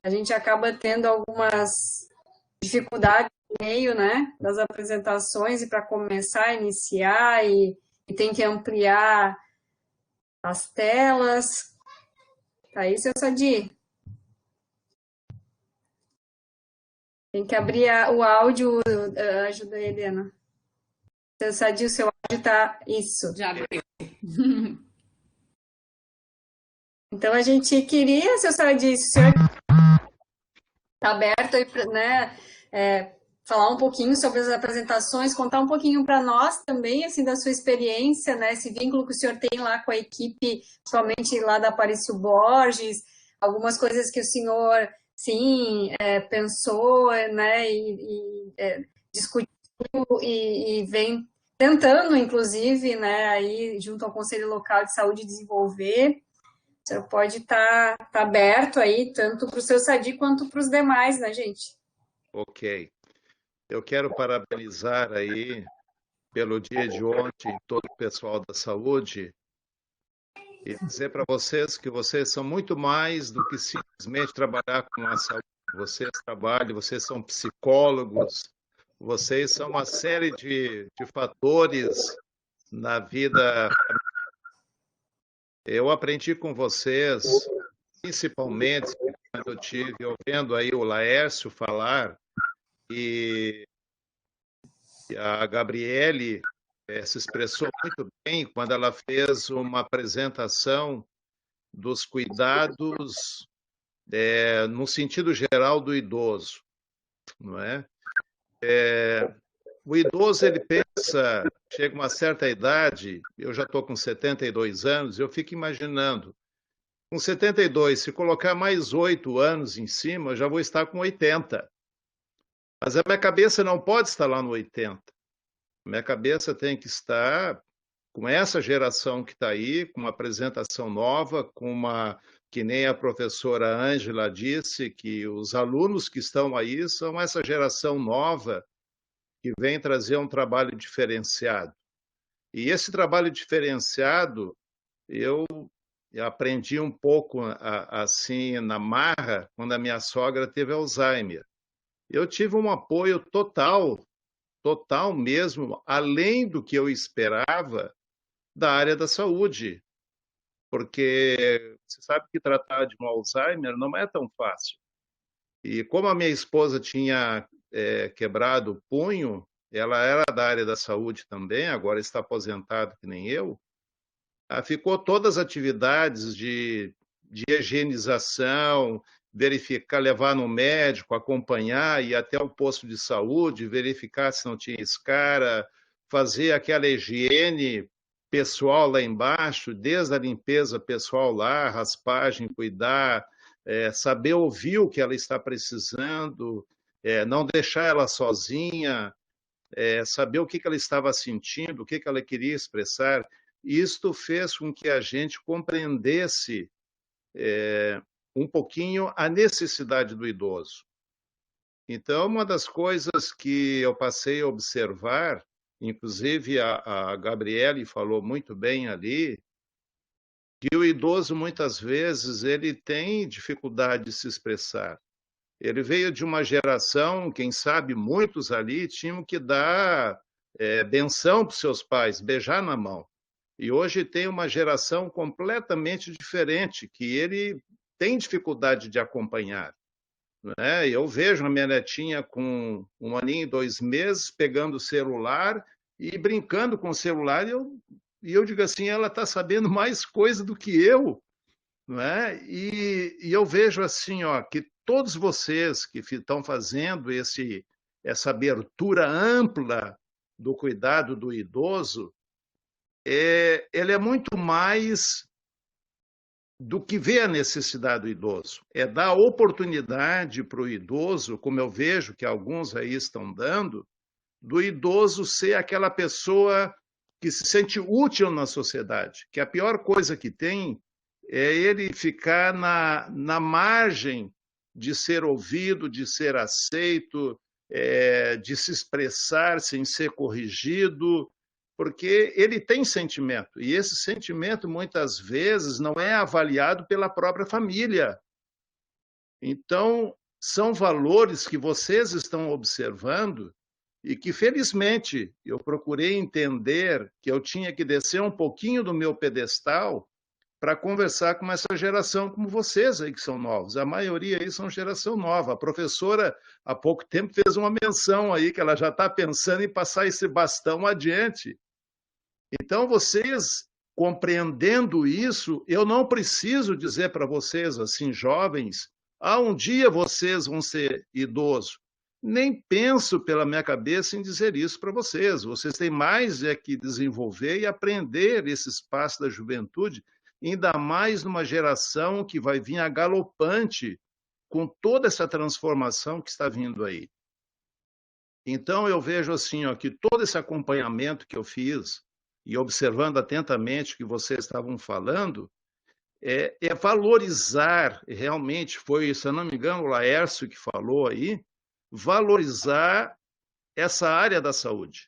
a gente acaba tendo algumas dificuldades no meio, né, das apresentações, e para começar a iniciar, e tem que ampliar as telas. Tá aí, seu Sadi? Tem que abrir o áudio, ajuda aí, Helena. Seu Sadi, o seu áudio tá... Isso. Já abriu. Então, a gente queria, seu Sadi, se o senhor está aberto aí, né, falar um pouquinho sobre as apresentações, contar um pouquinho para nós também, assim, da sua experiência, né, esse vínculo que o senhor tem lá com a equipe, principalmente lá da Aparício Borges, algumas coisas que o senhor, sim, pensou, né, e discutiu e vem tentando, inclusive, né, aí junto ao Conselho Local de Saúde desenvolver. O senhor pode estar aberto aí, tanto para o seu Sadi quanto para os demais, né, gente? Ok. Eu quero parabenizar aí pelo dia de ontem todo o pessoal da saúde e dizer para vocês que vocês são muito mais do que simplesmente trabalhar com a saúde. Vocês trabalham, vocês são psicólogos, vocês são uma série de fatores na vida. Eu aprendi com vocês, principalmente quando eu tive ouvindo aí o Laércio falar, e a Gabriele se expressou muito bem quando ela fez uma apresentação dos cuidados no sentido geral do idoso, não é? O idoso, ele pensa, chega uma certa idade, eu já estou com 72 anos, eu fico imaginando, com 72, se colocar mais 8 anos em cima, eu já vou estar com 80. Mas a minha cabeça não pode estar lá no 80. A minha cabeça tem que estar com essa geração que está aí, com uma apresentação nova, que nem a professora Ângela disse, que os alunos que estão aí são essa geração nova que vem trazer um trabalho diferenciado. E esse trabalho diferenciado, eu aprendi um pouco assim na marra, quando a minha sogra teve Alzheimer. Eu tive um apoio total mesmo, além do que eu esperava da área da saúde. Porque você sabe que tratar de um Alzheimer não é tão fácil. E como a minha esposa tinha quebrado o punho, ela era da área da saúde também, agora está aposentada que nem eu, ficou todas as atividades de higienização, verificar, levar no médico, acompanhar, ir até o posto de saúde, verificar se não tinha escara, fazer aquela higiene pessoal lá embaixo, desde a limpeza pessoal lá, raspagem, cuidar, saber ouvir o que ela está precisando, não deixar ela sozinha, saber o que ela estava sentindo, o que ela queria expressar. Isto fez com que a gente compreendesse um pouquinho a necessidade do idoso. Então, uma das coisas que eu passei a observar, inclusive a Gabriele falou muito bem ali, que o idoso, muitas vezes, ele tem dificuldade de se expressar. Ele veio de uma geração, quem sabe muitos ali tinham que dar benção para os seus pais, beijar na mão. E hoje tem uma geração completamente diferente, que ele tem dificuldade de acompanhar. Né? Eu vejo a minha netinha com 1 aninho e 2 meses, pegando o celular e brincando com o celular, e eu digo assim, ela está sabendo mais coisa do que eu. não é? E eu vejo assim, ó, que todos vocês que estão fazendo essa abertura ampla do cuidado do idoso, ele é muito mais do que ver a necessidade do idoso. É dar oportunidade para o idoso, como eu vejo que alguns aí estão dando, do idoso ser aquela pessoa que se sente útil na sociedade, que a pior coisa que tem é ele ficar na margem de ser ouvido, de ser aceito, de se expressar sem ser corrigido, porque ele tem sentimento, e esse sentimento muitas vezes não é avaliado pela própria família. Então, são valores que vocês estão observando e que, felizmente, eu procurei entender que eu tinha que descer um pouquinho do meu pedestal para conversar com essa geração como vocês aí que são novos. A maioria aí são geração nova. A professora, há pouco tempo, fez uma menção aí que ela já está pensando em passar esse bastão adiante. Então, vocês, compreendendo isso, eu não preciso dizer para vocês, assim, jovens, um dia vocês vão ser idosos. Nem penso pela minha cabeça em dizer isso para vocês. Vocês têm mais que desenvolver e aprender esse espaço da juventude, ainda mais numa geração que vai vir a galopante com toda essa transformação que está vindo aí. Então, eu vejo assim, ó, que todo esse acompanhamento que eu fiz, e observando atentamente o que vocês estavam falando, é valorizar, realmente, foi, se eu não me engano, o Laércio que falou aí, valorizar essa área da saúde.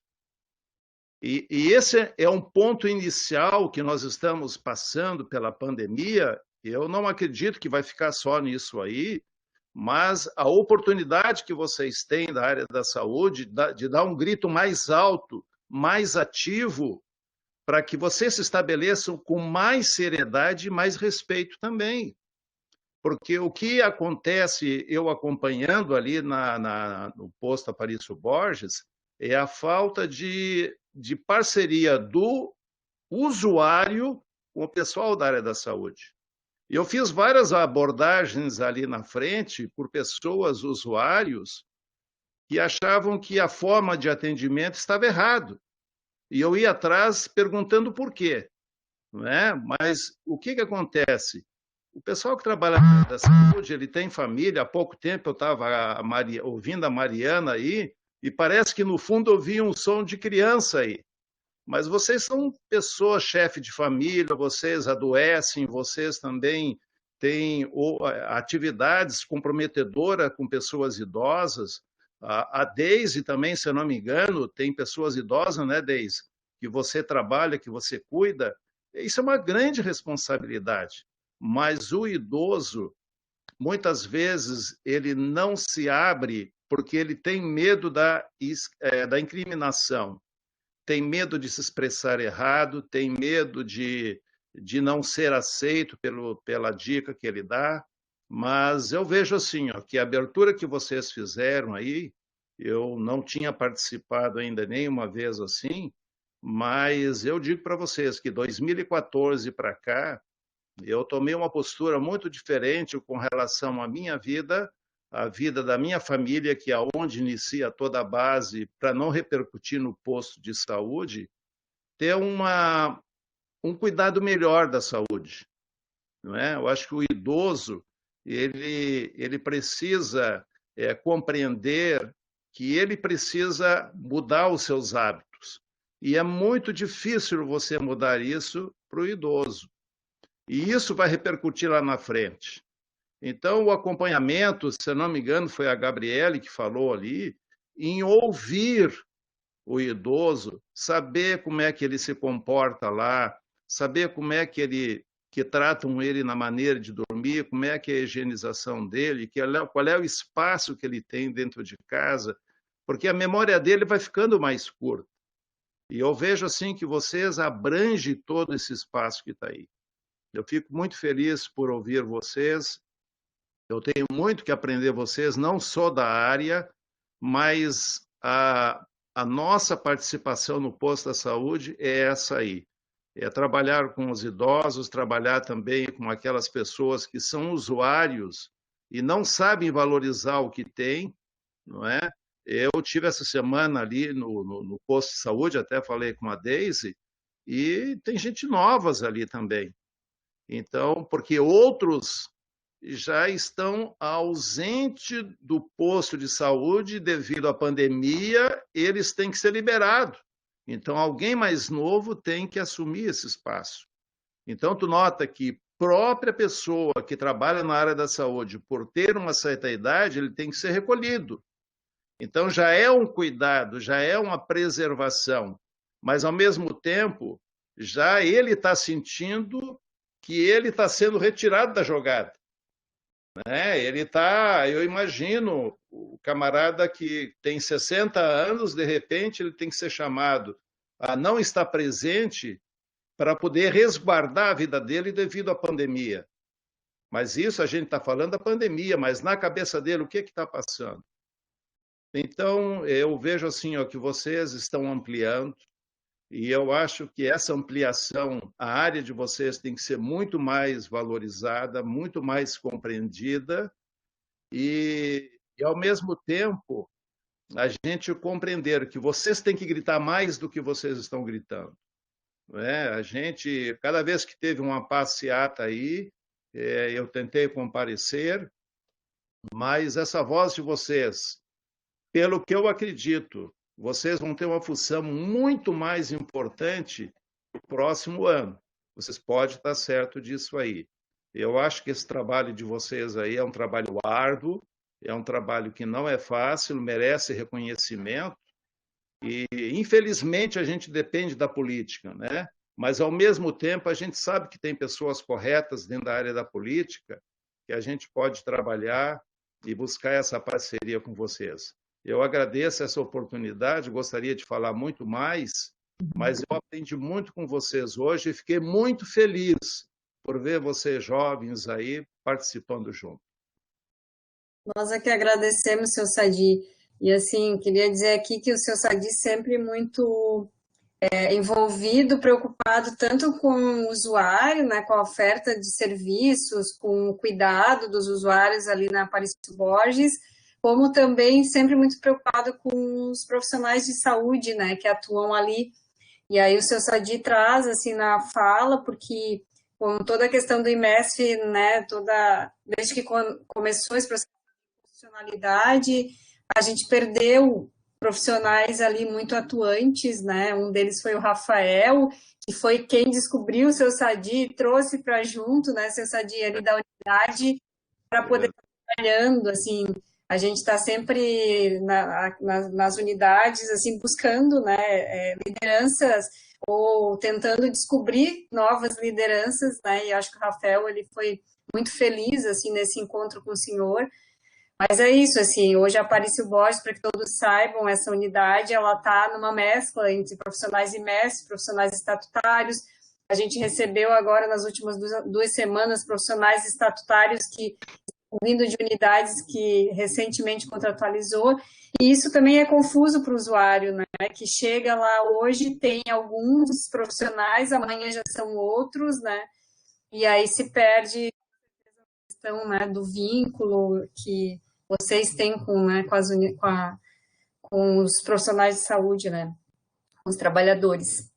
E esse é um ponto inicial que nós estamos passando pela pandemia. Eu não acredito que vai ficar só nisso aí, mas a oportunidade que vocês têm da área da saúde de dar um grito mais alto, mais ativo, para que vocês se estabeleçam com mais seriedade e mais respeito também. Porque o que acontece, eu acompanhando ali no posto Aparício Borges, é a falta de parceria do usuário com o pessoal da área da saúde. Eu fiz várias abordagens ali na frente por pessoas, usuários, que achavam que a forma de atendimento estava errado. E eu ia atrás perguntando por quê. Não é? Mas o que acontece? O pessoal que trabalha na área da saúde, ele tem família. Há pouco tempo eu estava ouvindo a Mariana aí, e parece que no fundo eu vi um som de criança aí. Mas vocês são pessoas, chefe de família, vocês adoecem, vocês também têm atividades comprometedoras com pessoas idosas. A Deise também, se eu não me engano, tem pessoas idosas, né, Deise? Que você trabalha, que você cuida. Isso é uma grande responsabilidade. Mas o idoso, muitas vezes, ele não se abre porque ele tem medo da incriminação, tem medo de se expressar errado, tem medo de não ser aceito pela dica que ele dá. Mas eu vejo assim, ó, que a abertura que vocês fizeram aí, eu não tinha participado ainda nenhuma vez assim, mas eu digo para vocês que 2014 para cá, eu tomei uma postura muito diferente com relação à minha vida, a vida da minha família, que é onde inicia toda a base, para não repercutir no posto de saúde, ter um cuidado melhor da saúde. Não é? Eu acho que o idoso, ele precisa compreender que ele precisa mudar os seus hábitos. E é muito difícil você mudar isso para o idoso. E isso vai repercutir lá na frente. Então, o acompanhamento, se eu não me engano, foi a Gabriele que falou ali, em ouvir o idoso, saber como é que ele se comporta lá, saber como é que tratam ele na maneira de dormir, como é que é a higienização dele, qual é o espaço que ele tem dentro de casa, porque a memória dele vai ficando mais curta. E eu vejo assim que vocês abrangem todo esse espaço que está aí. Eu fico muito feliz por ouvir vocês. Eu tenho muito que aprender vocês, não só da área, mas a nossa participação no posto da saúde é essa aí. é trabalhar com os idosos, trabalhar também com aquelas pessoas que são usuários e não sabem valorizar o que têm, não é? Eu tive essa semana ali no posto de saúde, até falei com a Deise, e tem gente novas ali também. Então, porque outros já estão ausentes do posto de saúde devido à pandemia, eles têm que ser liberados. Então, alguém mais novo tem que assumir esse espaço. Então, tu nota que própria pessoa que trabalha na área da saúde, por ter uma certa idade, ele tem que ser recolhido. Então, já é um cuidado, já é uma preservação, mas, ao mesmo tempo, já ele está sentindo que ele está sendo retirado da jogada. Né? Ele está, eu imagino, o camarada que tem 60 anos, de repente, ele tem que ser chamado a não estar presente para poder resguardar a vida dele devido à pandemia. Mas isso a gente está falando da pandemia, mas na cabeça dele, o que está passando? Então, eu vejo assim, ó, que vocês estão ampliando, e eu acho que essa ampliação, a área de vocês tem que ser muito mais valorizada, muito mais compreendida, e ao mesmo tempo, a gente compreender que vocês têm que gritar mais do que vocês estão gritando. Não é? A gente, cada vez que teve uma passeata aí, eu tentei comparecer, mas essa voz de vocês, pelo que eu acredito, vocês vão ter uma função muito mais importante no próximo ano. Vocês podem estar certo disso aí. Eu acho que esse trabalho de vocês aí é um trabalho árduo, é um trabalho que não é fácil, merece reconhecimento, e infelizmente a gente depende da política, né? Mas ao mesmo tempo a gente sabe que tem pessoas corretas dentro da área da política, que a gente pode trabalhar e buscar essa parceria com vocês. Eu agradeço essa oportunidade, gostaria de falar muito mais, mas eu aprendi muito com vocês hoje e fiquei muito feliz por ver vocês jovens aí participando junto. Nós é que agradecemos, seu Sadi. E, assim, queria dizer aqui que o seu Sadi sempre muito envolvido, preocupado tanto com o usuário, né, com a oferta de serviços, com o cuidado dos usuários ali na Aparício Borges, como também sempre muito preocupado com os profissionais de saúde, né, que atuam ali. E aí o seu Sadi traz, assim, na fala, porque com toda a questão do IMESF, né, desde que começou esse processo de profissionalidade, a gente perdeu profissionais ali muito atuantes, né, um deles foi o Rafael, que foi quem descobriu o seu Sadi e trouxe para junto, né, seu Sadi ali da unidade, para poder estar trabalhando, assim. A gente está sempre nas unidades, assim, buscando, né, lideranças ou tentando descobrir novas lideranças, né, e acho que o Rafael, ele foi muito feliz, assim, nesse encontro com o senhor. Mas é isso, assim, hoje a Aparício Borges, para que todos saibam, essa unidade, ela está numa mescla entre profissionais IMESF, profissionais estatutários. A gente recebeu agora, nas últimas 2 semanas, profissionais estatutários que vindo de unidades que recentemente contratualizou, e isso também é confuso para o usuário, né? Que chega lá hoje, tem alguns profissionais, amanhã já são outros, né? E aí se perde a questão, né, do vínculo que vocês têm com, né, com os profissionais de saúde, né? Com os trabalhadores.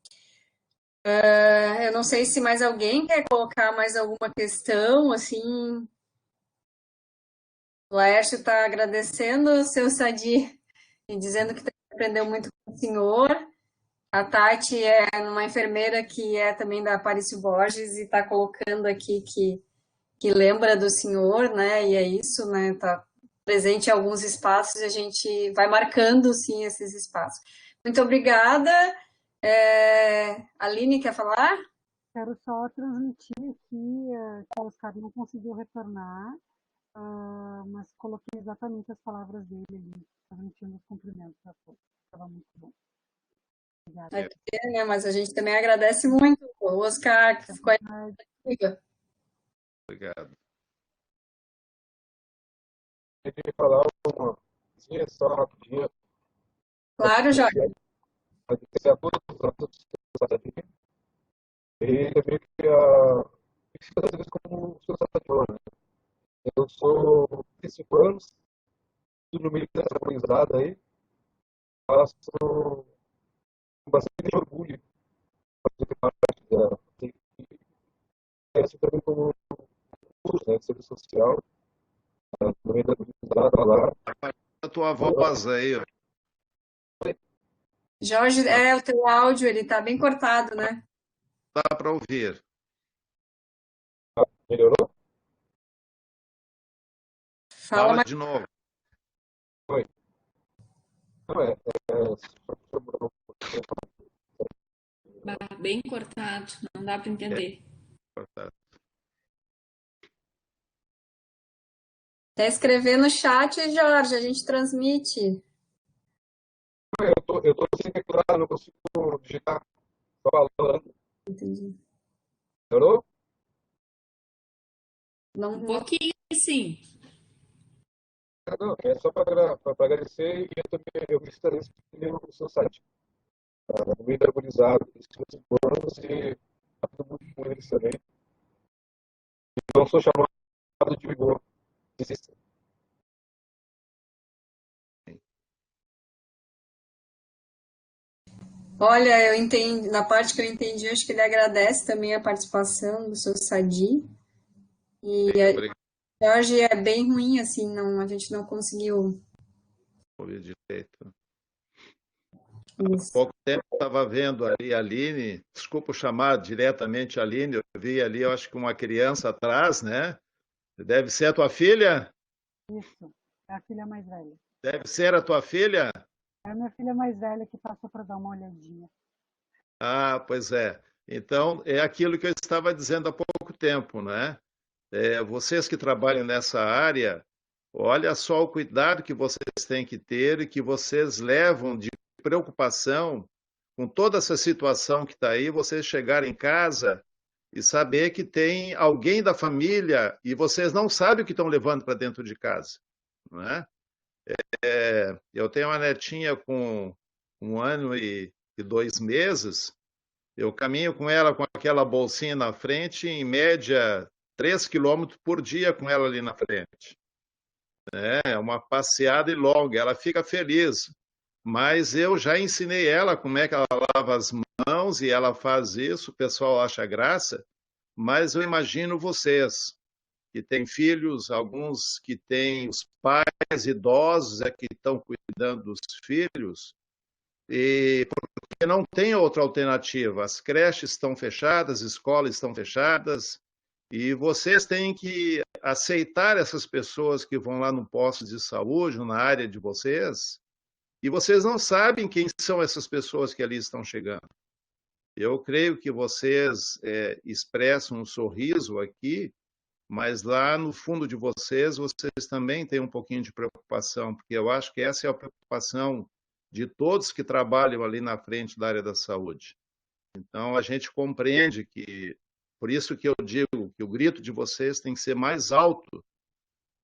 Eu não sei se mais alguém quer colocar mais alguma questão, assim. O Laércio está agradecendo o seu Sadi e dizendo que aprendeu muito com o senhor. A Tati é uma enfermeira que é também da Aparício Borges e está colocando aqui que lembra do senhor, né? E é isso, né? Está presente em alguns espaços e a gente vai marcando, sim, esses espaços. Muito obrigada. Aline, quer falar? Quero só transmitir aqui que o Oscar não conseguiu retornar. Mas coloquei exatamente as palavras dele ali, transmitindo os cumprimentos a todos. Estava muito bom. Obrigada. Aqui, né? Mas a gente também agradece muito o Oscar, que ficou aí. Obrigado. Eu queria falar uma coisinha só rapidinho. Claro, Jorge. Agradecer a todos os E também que às vezes como socializador, né? Eu sou 25 anos, no meio dessa comunidade aí, faço com bastante orgulho fazer parte da equipe, assim também como curso, né, de serviço social, no meio da comunidade lá. A tua voz aí, ó. Jorge, o teu áudio, ele tá bem cortado, né? Dá para ouvir. Melhorou? Fala mais de novo. Oi. Não, Bem cortado, não dá para entender. Cortado. Até escrever no chat, Jorge, a gente transmite. Eu tô sem teclado, não consigo digitar. Tô falando. Entendi. Melhorou? Não, Um pouquinho, sim. Não, é só para agradecer e eu gostaria de escrever no seu site. No meio da harmonizado, esses planos e tudo muito com eles também. Não sou chamado de vigor. Olha, eu entendi, na parte que eu entendi, acho que ele agradece também a participação do seu Sadi. E Jorge é bem ruim, assim, não, a gente não conseguiu ouvir direito. Isso. Há pouco tempo eu estava vendo ali a Aline, desculpa chamar diretamente a Aline, eu vi ali, eu acho que uma criança atrás, né? Deve ser a tua filha? Isso, é a filha mais velha. Deve ser a tua filha? É a minha filha mais velha que passou para dar uma olhadinha. Ah, pois é. Então, é aquilo que eu estava dizendo há pouco tempo, né? Vocês que trabalham nessa área, olha só o cuidado que vocês têm que ter e que vocês levam de preocupação com toda essa situação que está aí, vocês chegarem em casa e saber que tem alguém da família e vocês não sabem o que estão levando para dentro de casa, não é? Eu tenho uma netinha com 1 ano e 2 meses, eu caminho com ela com aquela bolsinha na frente, em média 3 quilômetros por dia com ela ali na frente. É uma passeada e longa, ela fica feliz. Mas eu já ensinei ela como é que ela lava as mãos e ela faz isso, o pessoal acha graça, mas eu imagino vocês que têm filhos, alguns que têm os pais idosos que estão cuidando dos filhos, e porque não tem outra alternativa. As creches estão fechadas, as escolas estão fechadas, e vocês têm que aceitar essas pessoas que vão lá no posto de saúde, na área de vocês, e vocês não sabem quem são essas pessoas que ali estão chegando. Eu creio que vocês expressam um sorriso aqui, mas lá no fundo de vocês também têm um pouquinho de preocupação, porque eu acho que essa é a preocupação de todos que trabalham ali na frente da área da saúde. Então, a gente compreende que, por isso que eu digo que o grito de vocês tem que ser mais alto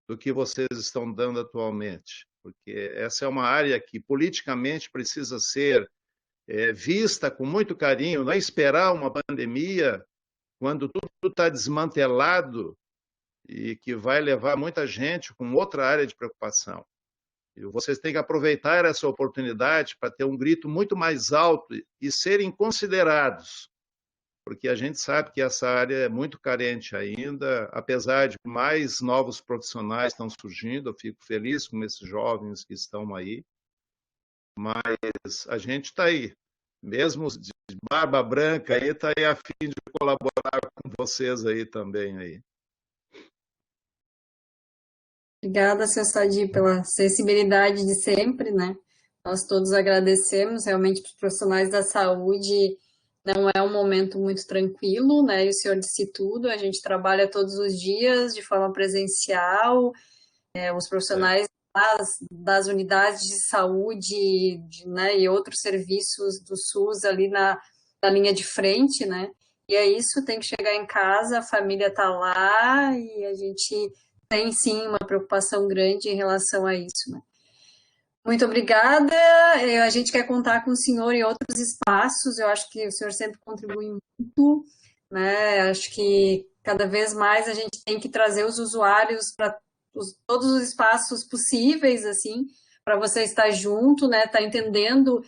do que vocês estão dando atualmente, porque essa é uma área que politicamente precisa ser vista com muito carinho, não é esperar uma pandemia quando tudo está desmantelado e que vai levar muita gente com outra área de preocupação. E vocês têm que aproveitar essa oportunidade para ter um grito muito mais alto e serem considerados, porque a gente sabe que essa área é muito carente ainda, apesar de mais novos profissionais estão surgindo, eu fico feliz com esses jovens que estão aí, mas a gente está aí, mesmo de barba branca aí, está aí a fim de colaborar com vocês aí também aí. Obrigada, seu Sadi, pela sensibilidade de sempre, né? Nós todos agradecemos, realmente, para os profissionais da saúde, não é um momento muito tranquilo, né? E o senhor disse tudo, a gente trabalha todos os dias de forma presencial, os profissionais das unidades de saúde, né, e outros serviços do SUS ali na linha de frente, né? E é isso, tem que chegar em casa, a família está lá e a gente tem sim uma preocupação grande em relação a isso, né? Muito obrigada. A gente quer contar com o senhor em outros espaços. Eu acho que o senhor sempre contribui muito, né? Acho que cada vez mais a gente tem que trazer os usuários para todos os espaços possíveis, assim, para você estar junto, né? Tá entendendo.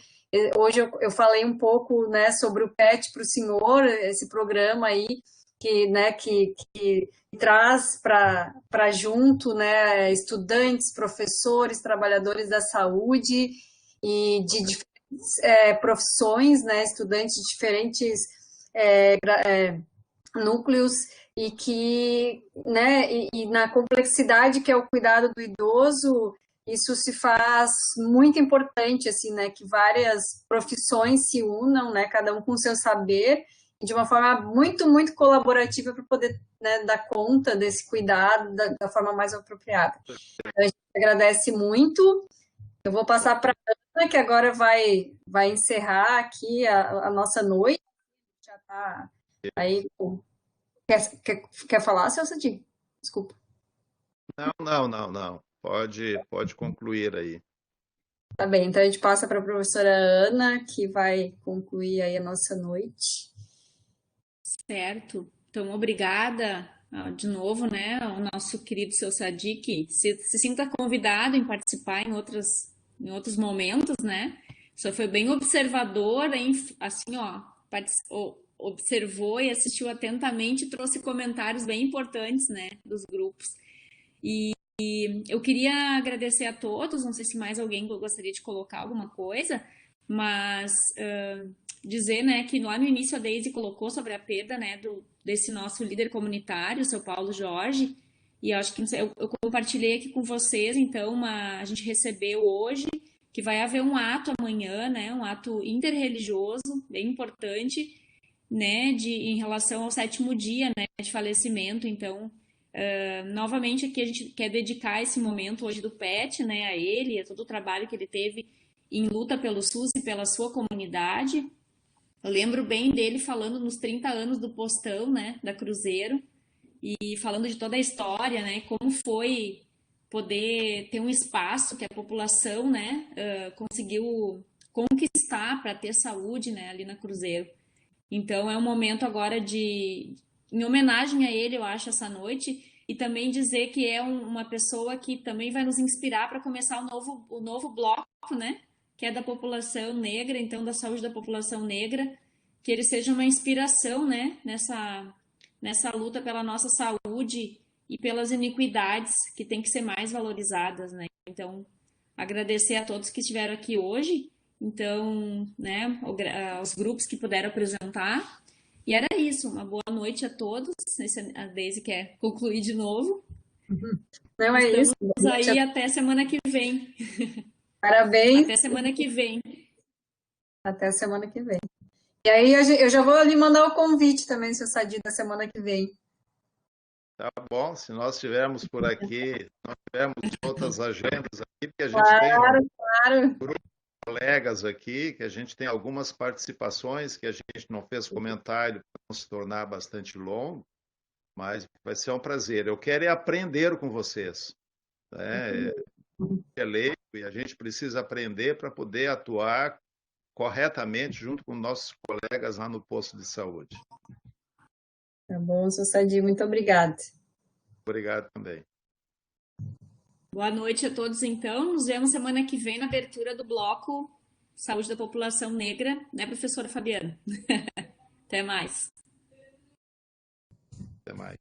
Hoje eu falei um pouco, né, sobre o PET para o senhor, esse programa aí que, né, que traz para junto, né, estudantes, professores, trabalhadores da saúde e de diferentes profissões, né, estudantes de diferentes núcleos e que, né, e na complexidade que é o cuidado do idoso, isso se faz muito importante, assim, né, que várias profissões se unam, né, cada um com o seu saber, de uma forma muito, muito colaborativa para poder, né, dar conta desse cuidado da forma mais apropriada. Então, a gente agradece muito. Eu vou passar para a Ana, que agora vai encerrar aqui a nossa noite. Já está aí. Quer falar, Celso Di? Desculpa. Não. Pode concluir aí. Tá bem, então a gente passa para a professora Ana, que vai concluir aí a nossa noite. Certo. Então, obrigada de novo, né, ao nosso querido seu Sadiq. Se sinta convidado em participar em outros momentos, né? Só foi bem observador, assim, ó, observou e assistiu atentamente e trouxe comentários bem importantes, né, dos grupos. E eu queria agradecer a todos, não sei se mais alguém gostaria de colocar alguma coisa, mas dizer, né, que lá no início a Deise colocou sobre a perda, né, desse nosso líder comunitário, o seu Paulo Jorge, e eu acho que eu compartilhei aqui com vocês, então a gente recebeu hoje que vai haver um ato amanhã, né, um ato interreligioso, bem importante, né, em relação ao 7º dia, né, de falecimento. Então, novamente aqui a gente quer dedicar esse momento hoje do PET, né, a ele, a todo o trabalho que ele teve em luta pelo SUS e pela sua comunidade. Eu lembro bem dele falando nos 30 anos do postão, né, da Cruzeiro, e falando de toda a história, né, como foi poder ter um espaço que a população, né, conseguiu conquistar para ter saúde, né, ali na Cruzeiro. Então é um momento agora em homenagem a ele, eu acho, essa noite, e também dizer que é uma pessoa que também vai nos inspirar para começar o novo bloco, né, que é da população negra, então da saúde da população negra, que ele seja uma inspiração, né, nessa luta pela nossa saúde e pelas iniquidades que tem que ser mais valorizadas, né. Então, agradecer a todos que estiveram aqui hoje, então, né, aos grupos que puderam apresentar, e era isso. Uma boa noite a todos. A Deise quer concluir de novo. Não, é isso. Estamos aí até semana que vem. Parabéns. Até semana que vem. Até semana que vem. E aí eu já vou lhe mandar o convite também, seu Sadi, da semana que vem. Tá bom, se nós estivermos por aqui, nós tivermos outras agendas aqui, porque a gente tem um grupo de colegas aqui, que a gente tem algumas participações, que a gente não fez comentário para não se tornar bastante longo, mas vai ser um prazer. Eu quero aprender com vocês. Né? É leigo e a gente precisa aprender para poder atuar corretamente junto com nossos colegas lá no posto de saúde. Tá bom, seu Sadi, muito obrigada. Obrigado também. Boa noite a todos, então. Nos vemos semana que vem na abertura do bloco Saúde da População Negra, né, professora Fabiana? Até mais. Até mais.